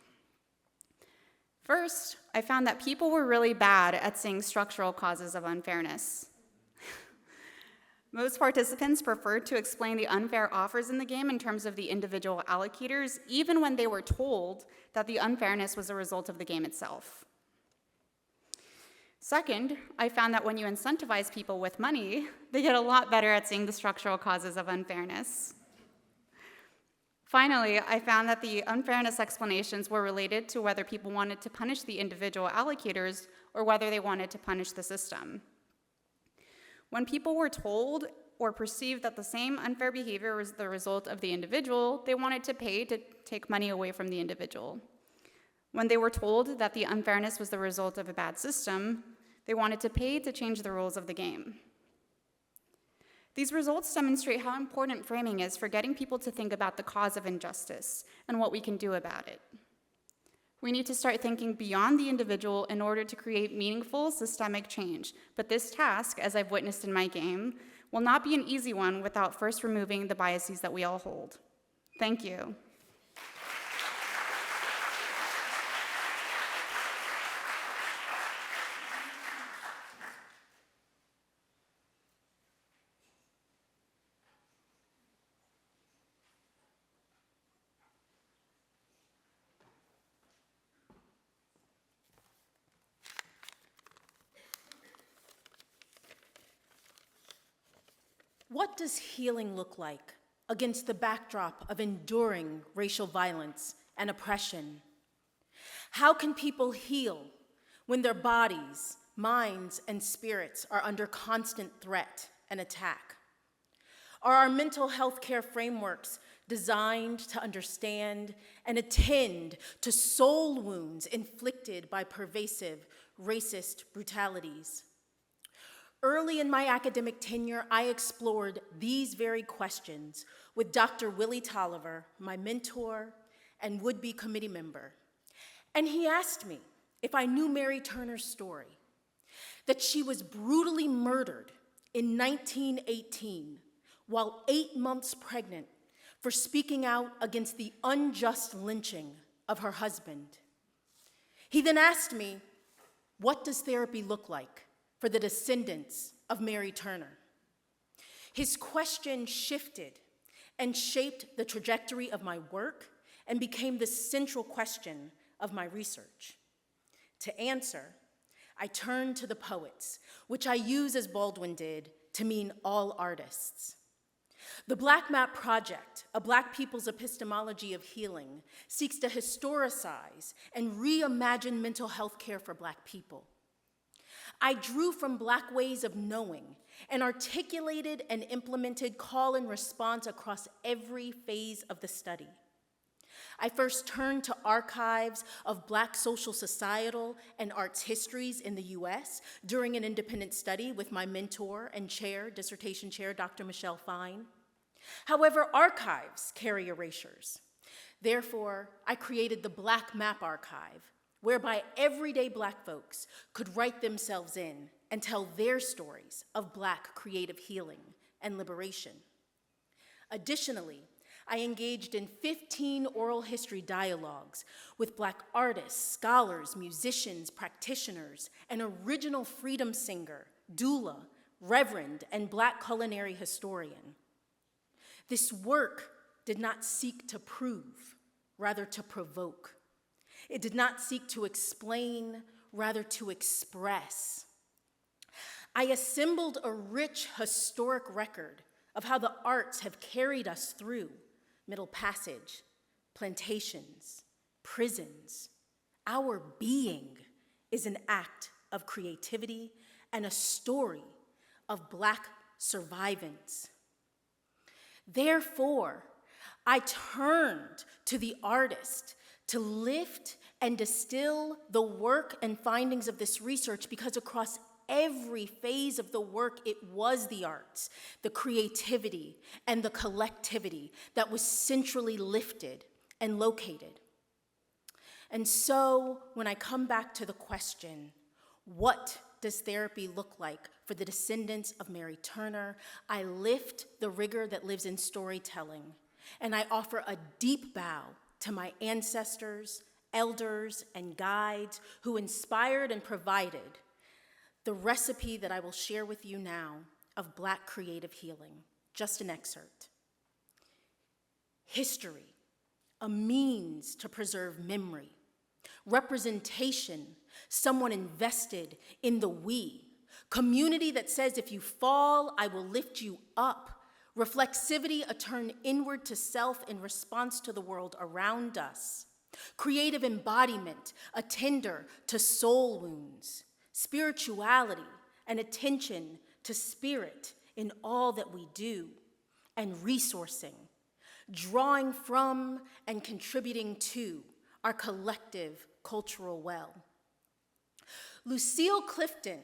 First, I found that people were really bad at seeing structural causes of unfairness. Most participants preferred to explain the unfair offers in the game in terms of the individual allocators, even when they were told that the unfairness was a result of the game itself. Second, I found that when you incentivize people with money, they get a lot better at seeing the structural causes of unfairness. Finally, I found that the unfairness explanations were related to whether people wanted to punish the individual allocators or whether they wanted to punish the system. When people were told or perceived that the same unfair behavior was the result of the individual, they wanted to pay to take money away from the individual. When they were told that the unfairness was the result of a bad system, they wanted to pay to change the rules of the game. These results demonstrate how important framing is for getting people to think about the cause of injustice and what we can do about it. We need to start thinking beyond the individual in order to create meaningful systemic change. But this task, as I've witnessed in my game, will not be an easy one without first removing the biases that we all hold. Thank you. What does healing look like against the backdrop of enduring racial violence and oppression? How can people heal when their bodies, minds, and spirits are under constant threat and attack? Are our mental health care frameworks designed to understand and attend to soul wounds inflicted by pervasive racist brutalities? Early in my academic tenure, I explored these very questions with Dr. Willie Tolliver, my mentor and would-be committee member. And he asked me if I knew Mary Turner's story, that she was brutally murdered in 1918 while 8 months pregnant for speaking out against the unjust lynching of her husband. He then asked me, what does therapy look like for the descendants of Mary Turner? His question shifted and shaped the trajectory of my work and became the central question of my research. To answer, I turned to the poets, which I use as Baldwin did to mean all artists. The Black Map Project, a Black people's epistemology of healing, seeks to historicize and reimagine mental health care for Black people. I drew from Black ways of knowing and articulated and implemented call and response across every phase of the study. I first turned to archives of Black social, societal, and arts histories in the US during an independent study with my mentor and chair, dissertation chair, Dr. Michelle Fine. However, archives carry erasures. Therefore, I created the Black Map Archive, whereby everyday Black folks could write themselves in and tell their stories of Black creative healing and liberation. Additionally, I engaged in 15 oral history dialogues with Black artists, scholars, musicians, practitioners, an original freedom singer, doula, reverend, and Black culinary historian. This work did not seek to prove, rather to provoke. It did not seek to explain, rather to express. I assembled a rich historic record of how the arts have carried us through Middle Passage, plantations, prisons. Our being is an act of creativity and a story of Black survivance. Therefore, I turned to the artist to lift and distill the work and findings of this research, because across every phase of the work, it was the arts, the creativity, and the collectivity that was centrally lifted and located. And so, when I come back to the question, what does therapy look like for the descendants of Mary Turner, I lift the rigor that lives in storytelling, and I offer a deep bow to my ancestors, elders, and guides who inspired and provided the recipe that I will share with you now of Black creative healing. Just an excerpt. History, a means to preserve memory. Representation, someone invested in the we. Community that says, if you fall, I will lift you up. Reflexivity, a turn inward to self in response to the world around us. Creative embodiment, a tender to soul wounds. Spirituality, an attention to spirit in all that we do. And resourcing, drawing from and contributing to our collective cultural well. Lucille Clifton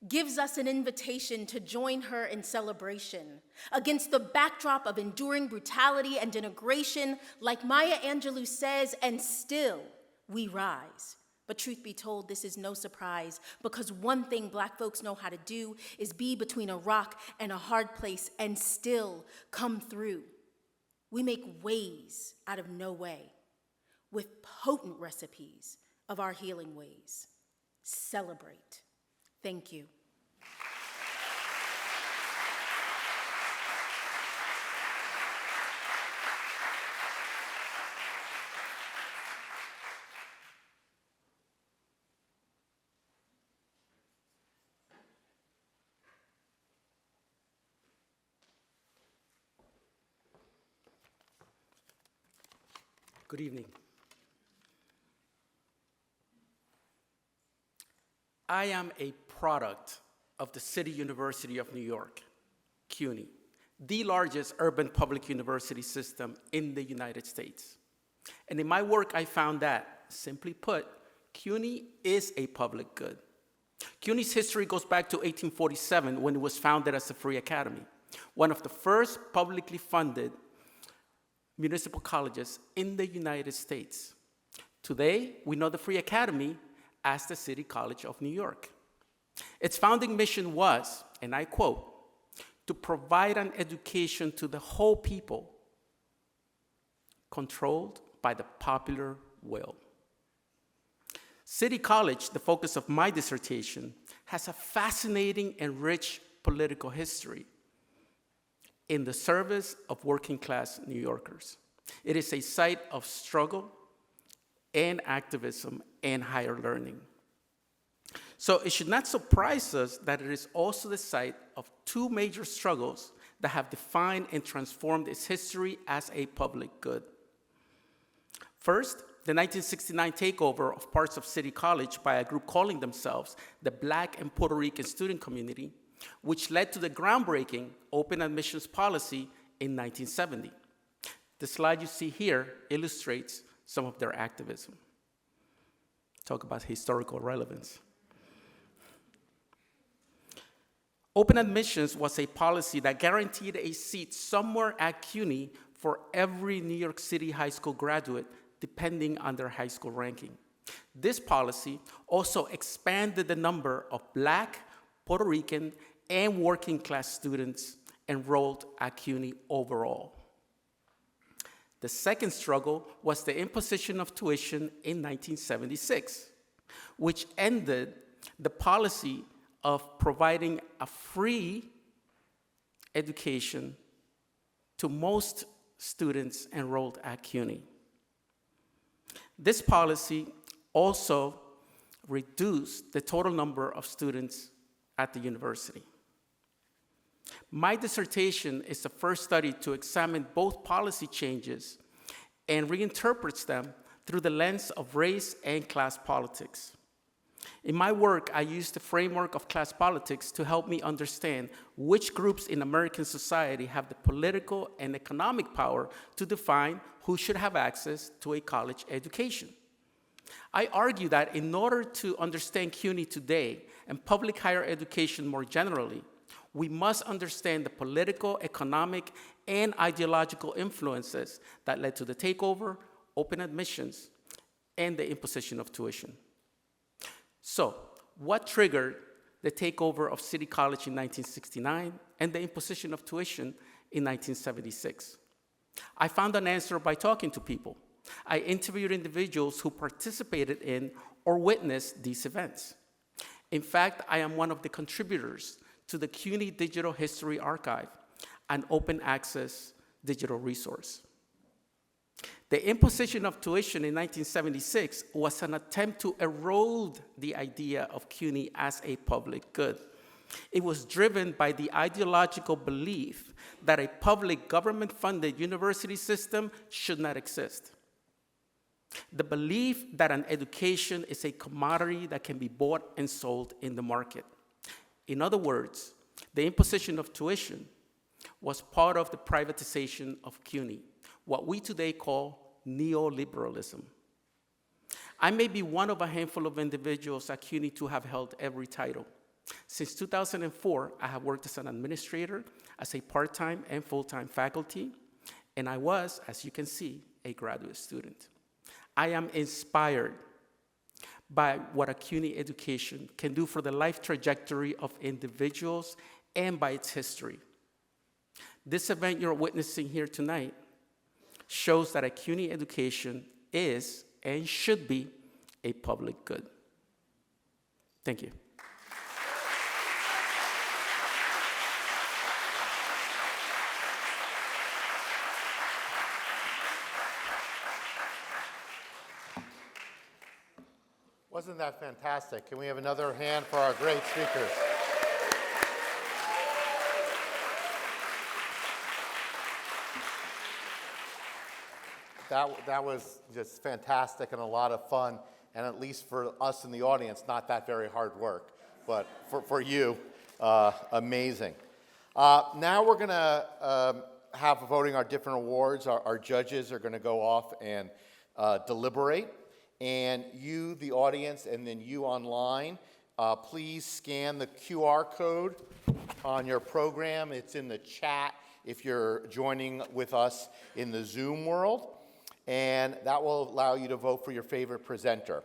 gives us an invitation to join her in celebration against the backdrop of enduring brutality and denigration, like Maya Angelou says, and still we rise. But truth be told, this is no surprise, because one thing Black folks know how to do is be between a rock and a hard place and still come through. We make ways out of no way with potent recipes of our healing ways. Celebrate. Thank you. Good evening. I am a product of the City University of New York, CUNY, the largest urban public university system in the United States. And in my work, I found that, simply put, CUNY is a public good. CUNY's history goes back to 1847 when it was founded as a free academy, one of the first publicly funded municipal colleges in the United States. Today, we know the Free Academy as the City College of New York. Its founding mission was, and I quote, to provide an education to the whole people controlled by the popular will. City College, the focus of my dissertation, has a fascinating and rich political history in the service of working-class New Yorkers. It is a site of struggle and activism and higher learning. So it should not surprise us that it is also the site of two major struggles that have defined and transformed its history as a public good. First, the 1969 takeover of parts of City College by a group calling themselves the Black and Puerto Rican Student Community, which led to the groundbreaking open admissions policy in 1970. The slide you see here illustrates some of their activism. Talk about historical relevance. Open admissions was a policy that guaranteed a seat somewhere at CUNY for every New York City high school graduate, depending on their high school ranking. This policy also expanded the number of Black, Puerto Rican, and working class students enrolled at CUNY overall. The second struggle was the imposition of tuition in 1976, which ended the policy of providing a free education to most students enrolled at CUNY. This policy also reduced the total number of students at the university. My dissertation is the first study to examine both policy changes and reinterprets them through the lens of race and class politics. In my work, I use the framework of class politics to help me understand which groups in American society have the political and economic power to define who should have access to a college education. I argue that in order to understand CUNY today and public higher education more generally, we must understand the political, economic, and ideological influences that led to the takeover, open admissions, and the imposition of tuition. So, what triggered the takeover of City College in 1969 and the imposition of tuition in 1976? I found an answer by talking to people. I interviewed individuals who participated in or witnessed these events. In fact, I am one of the contributors to the CUNY Digital History Archive, an open access digital resource. The imposition of tuition in 1976 was an attempt to erode the idea of CUNY as a public good. It was driven by the ideological belief that a public government-funded university system should not exist. The belief that an education is a commodity that can be bought and sold in the market. In other words, the imposition of tuition was part of the privatization of CUNY, what we today call neoliberalism. I may be one of a handful of individuals at CUNY to have held every title. Since 2004, I have worked as an administrator, as a part-time and full-time faculty, and I was, as you can see, a graduate student. I am inspired by what a CUNY education can do for the life trajectory of individuals and by its history. This event you're witnessing here tonight shows that a CUNY education is and should be a public good. Thank you. Wasn't that fantastic? Can we have another hand for our great speakers? That was just fantastic and a lot of fun, and at least for us in the audience, not that very hard work, but for you, amazing. Now we're going to have voting our different awards. Our judges are going to go off and deliberate, and you, the audience, and then you online, please scan the QR code on your program. It's in the chat if you're joining with us in the Zoom world. And that will allow you to vote for your favorite presenter.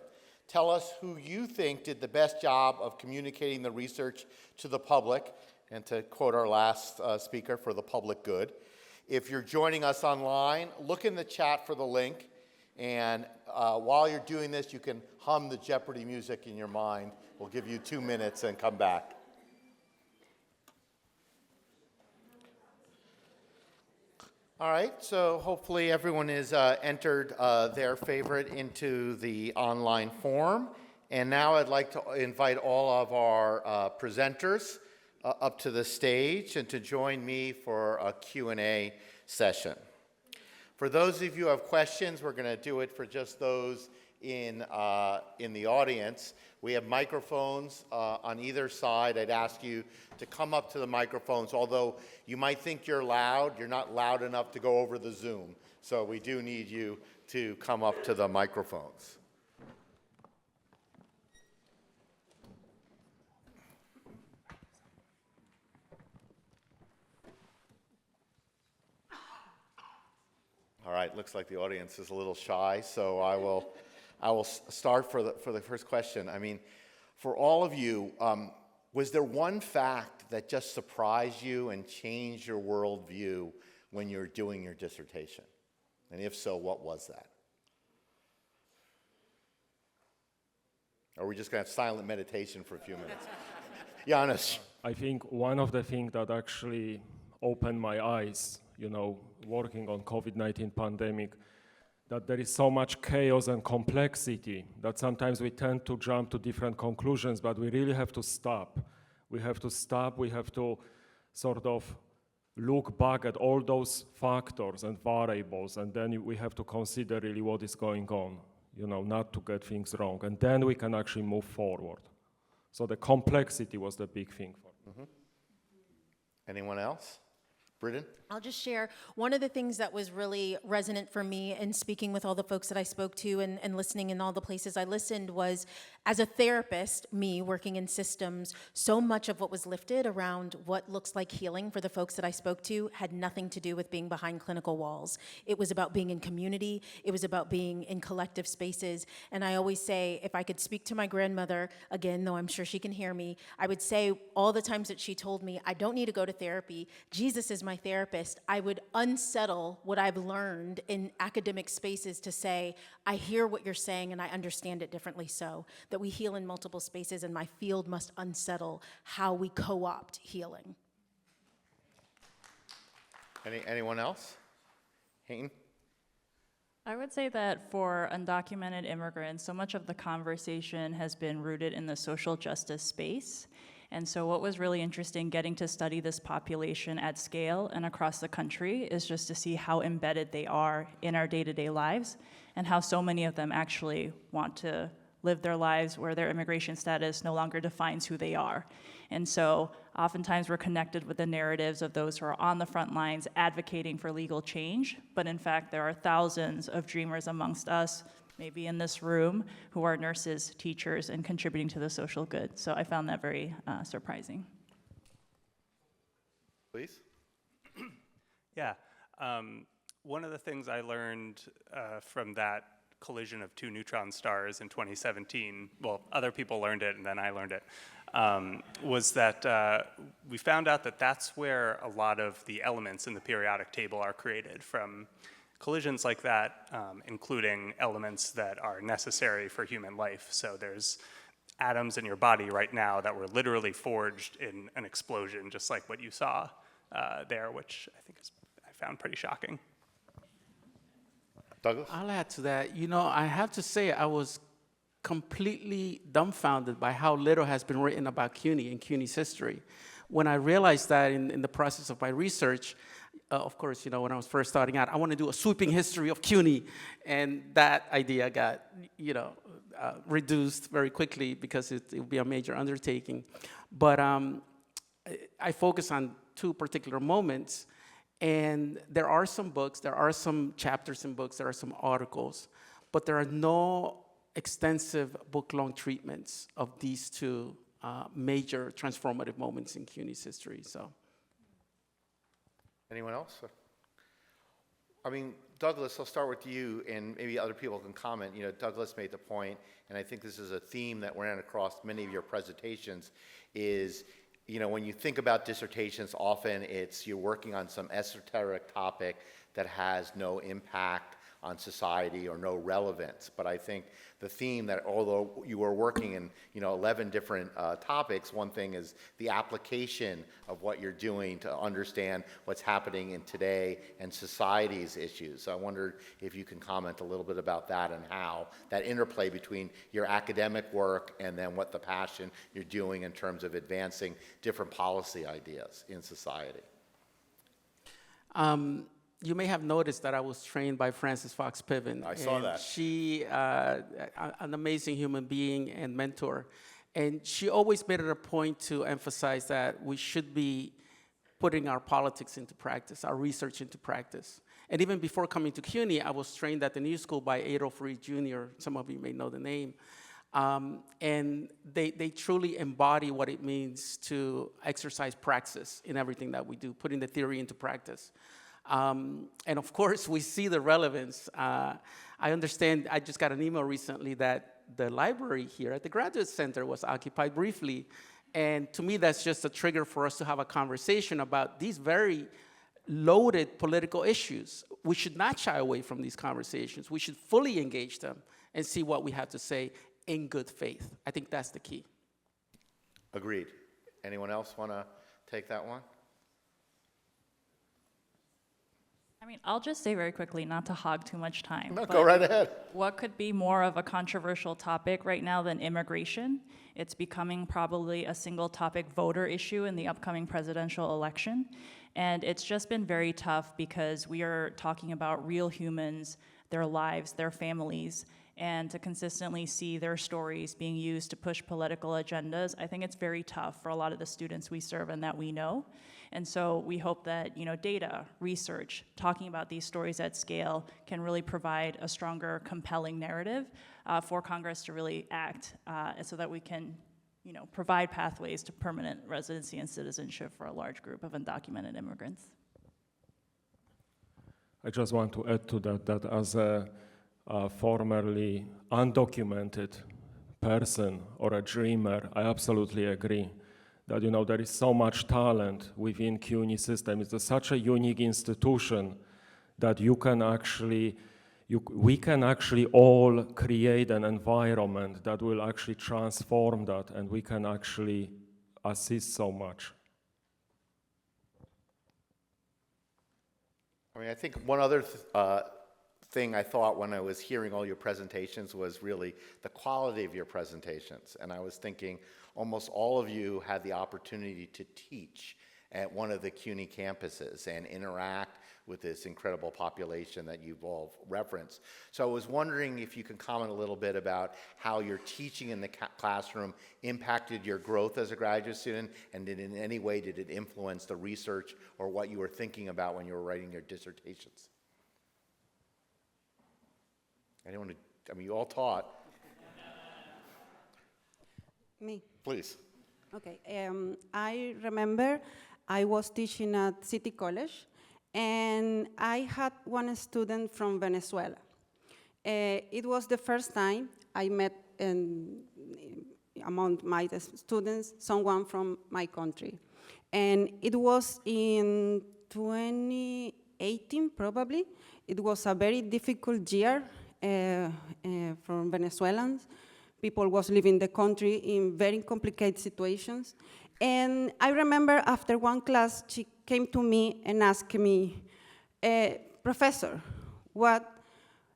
Tell us who you think did the best job of communicating the research to the public, and to quote our last speaker, for the public good. If you're joining us online, look in the chat for the link, and while you're doing this, you can hum the Jeopardy music in your mind. We'll give you 2 minutes and come back. All right, so hopefully everyone has entered their favorite into the online form. And now I'd like to invite all of our presenters up to the stage and to join me for a Q&A session. For those of you who have questions, we're going to do it for just those in the audience. We have microphones on either side. I'd ask you to come up to the microphones, although you might think you're loud. You're not loud enough to go over the Zoom. So we do need you to come up to the microphones. All right, looks like the audience is a little shy, so I will start for the first question. I mean, for all of you, was there one fact that just surprised you and changed your worldview when you were doing your dissertation? And if so, what was that? Or are we just going to have silent meditation for a few minutes? Janusz. I think one of the things that actually opened my eyes, working on COVID-19 pandemic, that there is so much chaos and complexity that sometimes we tend to jump to different conclusions, but we really have to stop. We have to stop, we have to sort of look back at all those factors and variables, and then we have to consider really what is going on, not to get things wrong. And then we can actually move forward. So the complexity was the big thing for me. Mm-hmm. Anyone else? Britton? I'll just share one of the things that was really resonant for me in speaking with all the folks that I spoke to and listening in all the places I listened was, as a therapist, me working in systems, so much of what was lifted around what looks like healing for the folks that I spoke to had nothing to do with being behind clinical walls. It was about being in community. It was about being in collective spaces. And I always say, if I could speak to my grandmother, again, though I'm sure she can hear me, I would say all the times that she told me, I don't need to go to therapy. Jesus is my therapist. I would unsettle what I've learned in academic spaces to say, I hear what you're saying and I understand it differently so, that we heal in multiple spaces and my field must unsettle how we co-opt healing. Anyone else? Hyein? I would say that for undocumented immigrants, so much of the conversation has been rooted in the social justice space. And so what was really interesting getting to study this population at scale and across the country is just to see how embedded they are in our day-to-day lives and how so many of them actually want to live their lives where their immigration status no longer defines who they are. And so oftentimes we're connected with the narratives of those who are on the front lines advocating for legal change, but in fact there are thousands of dreamers amongst us, maybe in this room, who are nurses, teachers, and contributing to the social good. So I found that very surprising. Please. Yeah. One of the things I learned from that collision of two neutron stars in 2017, well, other people learned it and then I learned it, was that we found out that that's where a lot of the elements in the periodic table are created, from collisions like that, including elements that are necessary for human life. So there's atoms in your body right now that were literally forged in an explosion, just like what you saw there, which I think I found pretty shocking. Douglas? I'll add to that. You know, I have to say I was completely dumbfounded by how little has been written about CUNY and CUNY's history. When I realized that in the process of my research, of course, you know, when I was first starting out, I want to do a sweeping history of CUNY, and that idea got, you know, reduced very quickly because it would be a major undertaking. But I focus on two particular moments, and there are some books, there are some chapters in books, there are some articles, but there are no extensive book-long treatments of these two major transformative moments in CUNY's history. So, anyone else? I mean, Douglas, I'll start with you, and maybe other people can comment. You know, Douglas made the point, and I think this is a theme that ran across many of your presentations, is, you know, when you think about dissertations, often it's you're working on some esoteric topic that has no impact on society or no relevance. But I think the theme that, although you were working in, you know, 11 different topics, one thing is the application of what you're doing to understand what's happening in today and society's issues. So I wondered if you can comment a little bit about that and how that interplay between your academic work and then what the passion you're doing in terms of advancing different policy ideas in society. You may have noticed that I was trained by Frances Fox Piven. I saw that. She, an amazing human being and mentor. And she always made it a point to emphasize that we should be putting our politics into practice, our research into practice. And even before coming to CUNY, I was trained at the New School by Adolph Reed Jr. Some of you may know the name. And they truly embody what it means to exercise praxis in everything that we do, putting the theory into practice. And of course, we see the relevance. I understand, I just got an email recently that the library here at the Graduate Center was occupied briefly. And to me, that's just a trigger for us to have a conversation about these very loaded political issues. We should not shy away from these conversations. We should fully engage them and see what we have to say in good faith. I think that's the key. Agreed. Anyone else want to take that one? I mean, I'll just say very quickly, not to hog too much time. No, go right ahead. What could be more of a controversial topic right now than immigration? It's becoming probably a single topic voter issue in the upcoming presidential election. And it's just been very tough because we are talking about real humans, their lives, their families, and to consistently see their stories being used to push political agendas. I think it's very tough for a lot of the students we serve and that we know. And so we hope that, you know, data, research, talking about these stories at scale can really provide a stronger, compelling narrative for Congress to really act so that we can, you know, provide pathways to permanent residency and citizenship for a large group of undocumented immigrants. I just want to add to that as a formerly undocumented person or a dreamer, I absolutely agree that, you know, there is so much talent within CUNY system. It's such a unique institution that you can actually, we can actually all create an environment that will actually transform that, and we can actually assist so much. I mean, I think one other thing I thought when I was hearing all your presentations was really the quality of your presentations. And I was thinking almost all of you had the opportunity to teach at one of the CUNY campuses and interact with this incredible population that you've all referenced. So I was wondering if you could comment a little bit about how your teaching in the classroom impacted your growth as a graduate student, and did in any way did it influence the research or what you were thinking about when you were writing your dissertations? Anyone? I mean, you all taught. Me. Please. Okay. I remember I was teaching at City College, and I had one student from Venezuela. It was the first time I met among my students someone from my country. And it was in 2018, probably. It was a very difficult year for Venezuelans. People was leaving the country in very complicated situations. And I remember after one class, she came to me and asked me, Professor, what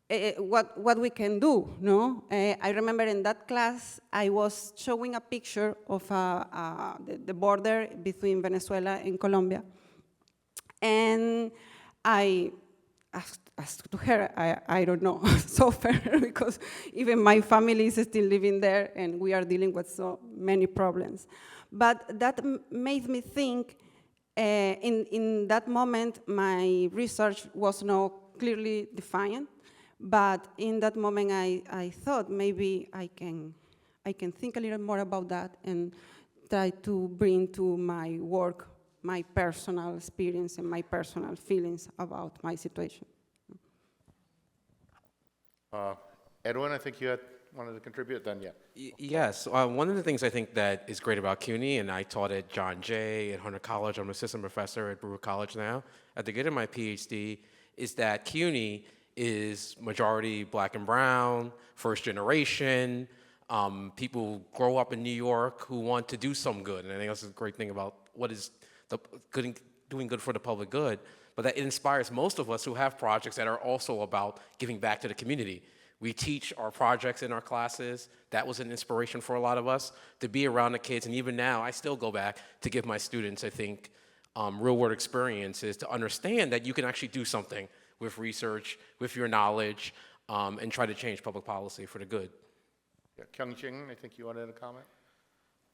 we can do, no? I remember in that class, I was showing a picture of the border between Venezuela and Colombia. And I asked to her, I don't know, so fair, because even my family is still living there and we are dealing with so many problems. But that made me think, in that moment, my research was not clearly defined, but in that moment I thought maybe I can think a little more about that and try to bring to my work my personal experience and my personal feelings about my situation. Edwin, I think you wanted to contribute then, yeah. Yes, one of the things I think that is great about CUNY, and I taught at John Jay at Hunter College, I'm an assistant professor at Brumberg College now, at the beginning of my PhD, is that CUNY is majority black and brown, first generation, people grow up in New York who want to do some good, and I think that's a great thing about what is doing good for the public good, but that it inspires most of us who have projects that are also about giving back to the community. We teach our projects in our classes. That was an inspiration for a lot of us, to be around the kids, and even now, I still go back to give my students, I think, real-world experiences to understand that you can actually do something with research, with your knowledge, and try to change public policy for the good. Yeah, Kyungjin, I think you wanted to comment?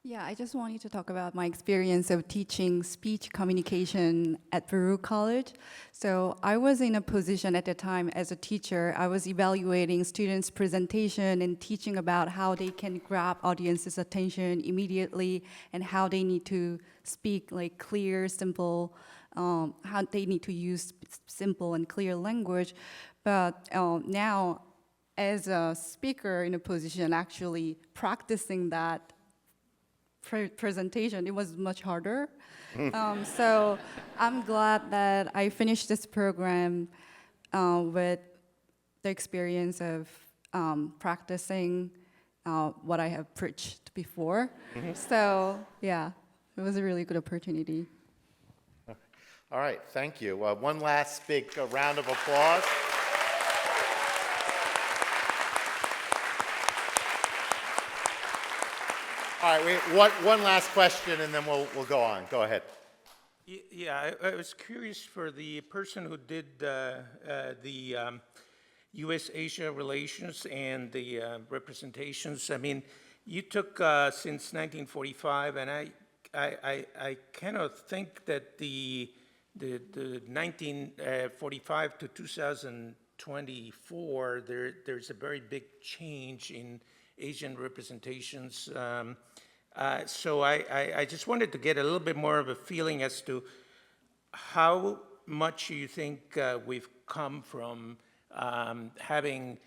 Yeah, I just wanted to talk about my experience of teaching speech communication at Brumberg College. So I was in a position at the time as a teacher. I was evaluating students' presentation and teaching about how they can grab audience's attention immediately and how they need to speak like clear, simple, how they need to use simple and clear language. But now, as a speaker in a position actually practicing that presentation, it was much harder. So I'm glad that I finished this program with the experience of practicing what I have preached before. So yeah, it was a really good opportunity. All right, thank you. One last big round of applause. All right, one last question, and then we'll go on. Go ahead. Yeah, I was curious for the person who did the U.S. Asia relations and the representations. I mean, you took since 1945, and I cannot think that the 1945 to 2024 there's a very big change in Asian representations. So I just wanted to get a little bit more of a feeling as to how much you think we've come from having,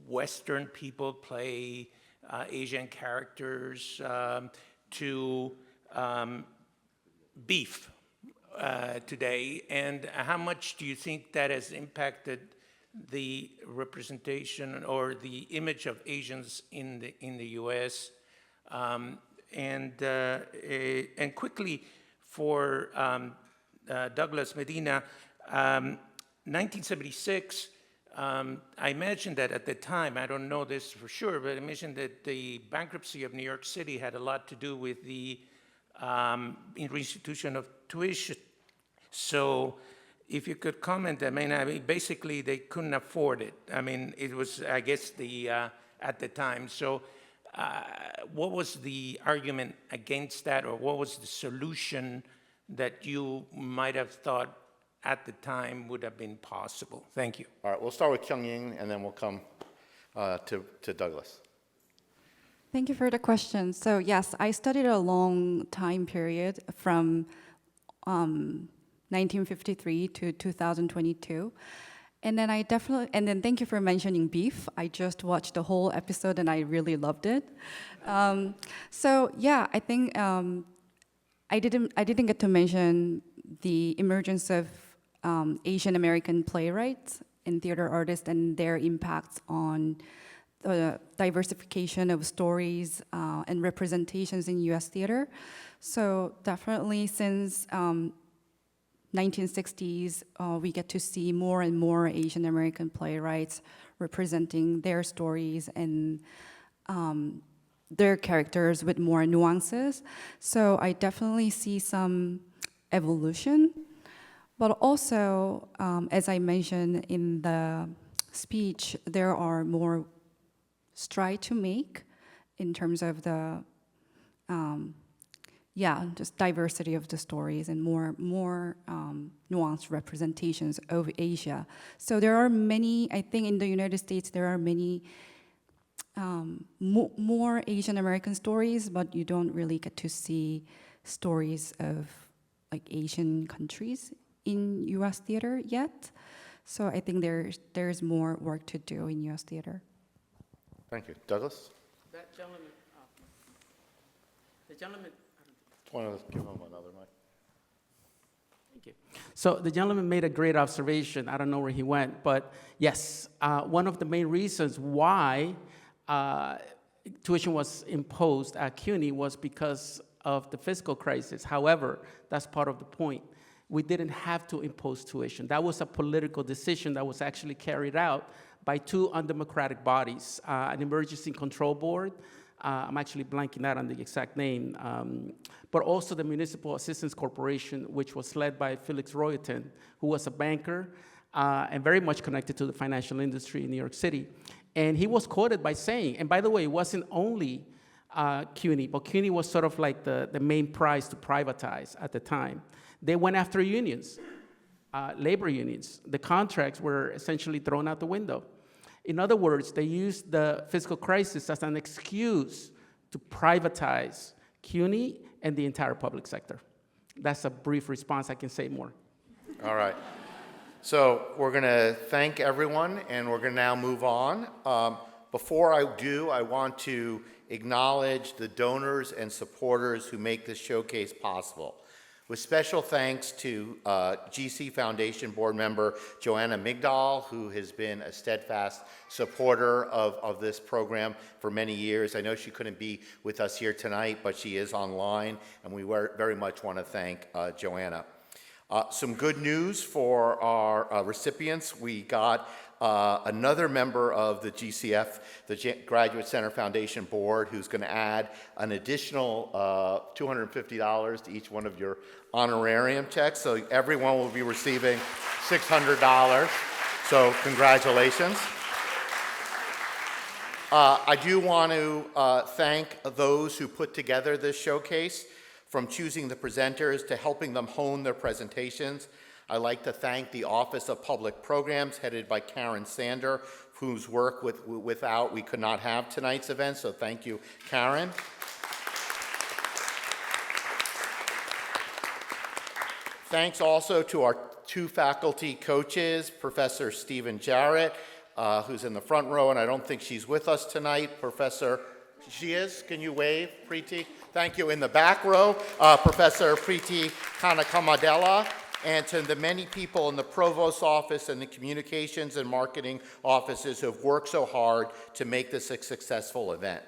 Western people play Asian characters to beef today, and how much do you think that has impacted the representation or the image of Asians in the U.S. And quickly for Douglas Medina, 1976. I imagine that at the time, I don't know this for sure, but I imagine that the bankruptcy of New York City had a lot to do with the reinstitution of tuition. So if you could comment, I mean, basically they couldn't afford it. I mean, it was, I guess, at the time. So what was the argument against that, or what was the solution that you might have thought at the time would have been possible? Thank you. All right, we'll start with Kyungjin, and then we'll come to Douglas. Thank you for the question. So yes, I studied a long time period from 1953 to 2022. And then thank you for mentioning beef. I just watched the whole episode and I really loved it. So yeah, I think I didn't get to mention the emergence of Asian American playwrights and theater artists and their impacts on the diversification of stories and representations in U.S. theater. So definitely since 1960s, we get to see more and more Asian American playwrights representing their stories and their characters with more nuances. So I definitely see some evolution, but also, as I mentioned in the speech, there are more strides to make in terms of the just diversity of the stories and more nuanced representations of Asia. So there are many, I think in the United States, there are many more Asian American stories, but you don't really get to see stories of like Asian countries in US theater yet. So I think there's more work to do in US theater. Thank you. Douglas? That gentleman, the gentleman. Want to give him another mic? Thank you. So the gentleman made a great observation. I don't know where he went, but yes, one of the main reasons why tuition was imposed at CUNY was because of the fiscal crisis. However, that's part of the point. We didn't have to impose tuition. That was a political decision that was actually carried out by two undemocratic bodies, an emergency control board. I'm actually blanking out on the exact name, but also the Municipal Assistance Corporation, which was led by Felix Royatin, who was a banker and very much connected to the financial industry in New York City. And he was quoted by saying, and by the way, it wasn't only CUNY, but CUNY was sort of like the main prize to privatize at the time. They went after unions, labor unions. The contracts were essentially thrown out the window. In other words, they used the fiscal crisis as an excuse to privatize CUNY and the entire public sector. That's a brief response. I can say more. All right. So we're going to thank everyone, and we're going to now move on. Before I do, I want to acknowledge the donors and supporters who make this showcase possible. With special thanks to GC Foundation board member Joanna Migdal, who has been a steadfast supporter of this program for many years. I know she couldn't be with us here tonight, but she is online, and we very much want to thank Joanna. Some good news for our recipients. We got another member of the GCF, the Graduate Center Foundation Board, who's going to add an additional $250 to each one of your honorarium checks. So everyone will be receiving $600. So congratulations. I do want to thank those who put together this showcase, from choosing the presenters to helping them hone their presentations. I'd like to thank the Office of Public Programs, headed by Karen Sander, whose work without we could not have tonight's event, so thank you, Karen. Thanks also to our two faculty coaches, Professor Stephen Jarrett, who's in the front row, and I don't think she's with us tonight. Professor, she is? Can you wave, Preeti? Thank you. In the back row, Professor Preeti Kanakamadela, and to the many people in the Provost's office and the communications and marketing offices who have worked so hard to make this a successful event.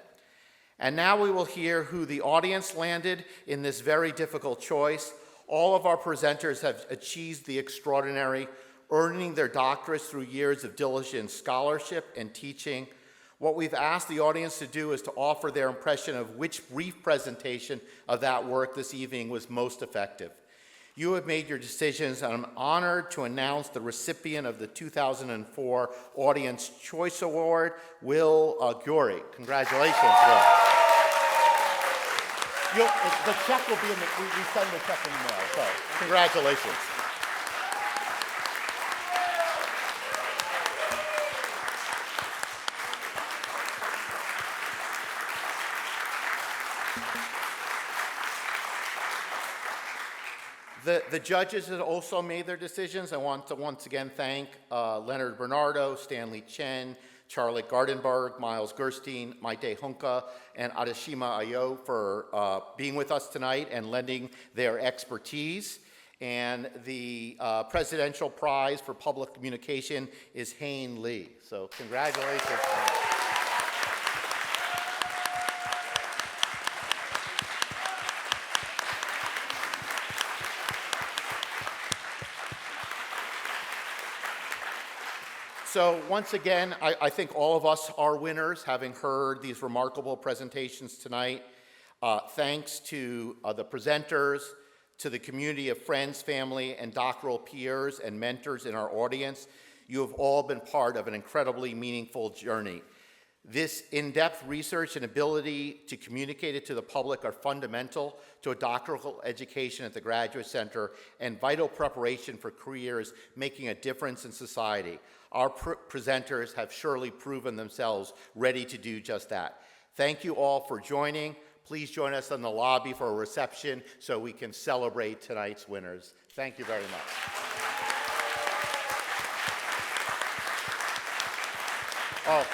And now we will hear who the audience landed in this very difficult choice. All of our presenters have achieved the extraordinary, earning their doctorates through years of diligent scholarship and teaching. What we've asked the audience to do is to offer their impression of which brief presentation of that work this evening was most effective. You have made your decisions, and I'm honored to announce the recipient of the 2004 Audience Choice Award, Will Gyory. Congratulations, Will. The check will be in the, we send the check in the mail, so congratulations. The judges have also made their decisions. I want to once again thank Leonard Bernardo, Stanley Chen, Charlotte Gardenberg, Miles Gerstein, Maite Hunka, and Adeshima Ayo for being with us tonight and lending their expertise. And the Presidential Prize for Public Communication is Hyein Lee. So congratulations. So once again, I think all of us are winners, having heard these remarkable presentations tonight. Thanks to the presenters, to the community of friends, family, and doctoral peers and mentors in our audience. You have all been part of an incredibly meaningful journey. This in-depth research and ability to communicate it to the public are fundamental to a doctoral education at the Graduate Center and vital preparation for careers making a difference in society. Our presenters have surely proven themselves ready to do just that. Thank you all for joining. Please join us in the lobby for a reception so we can celebrate tonight's winners. Thank you very much. Oh.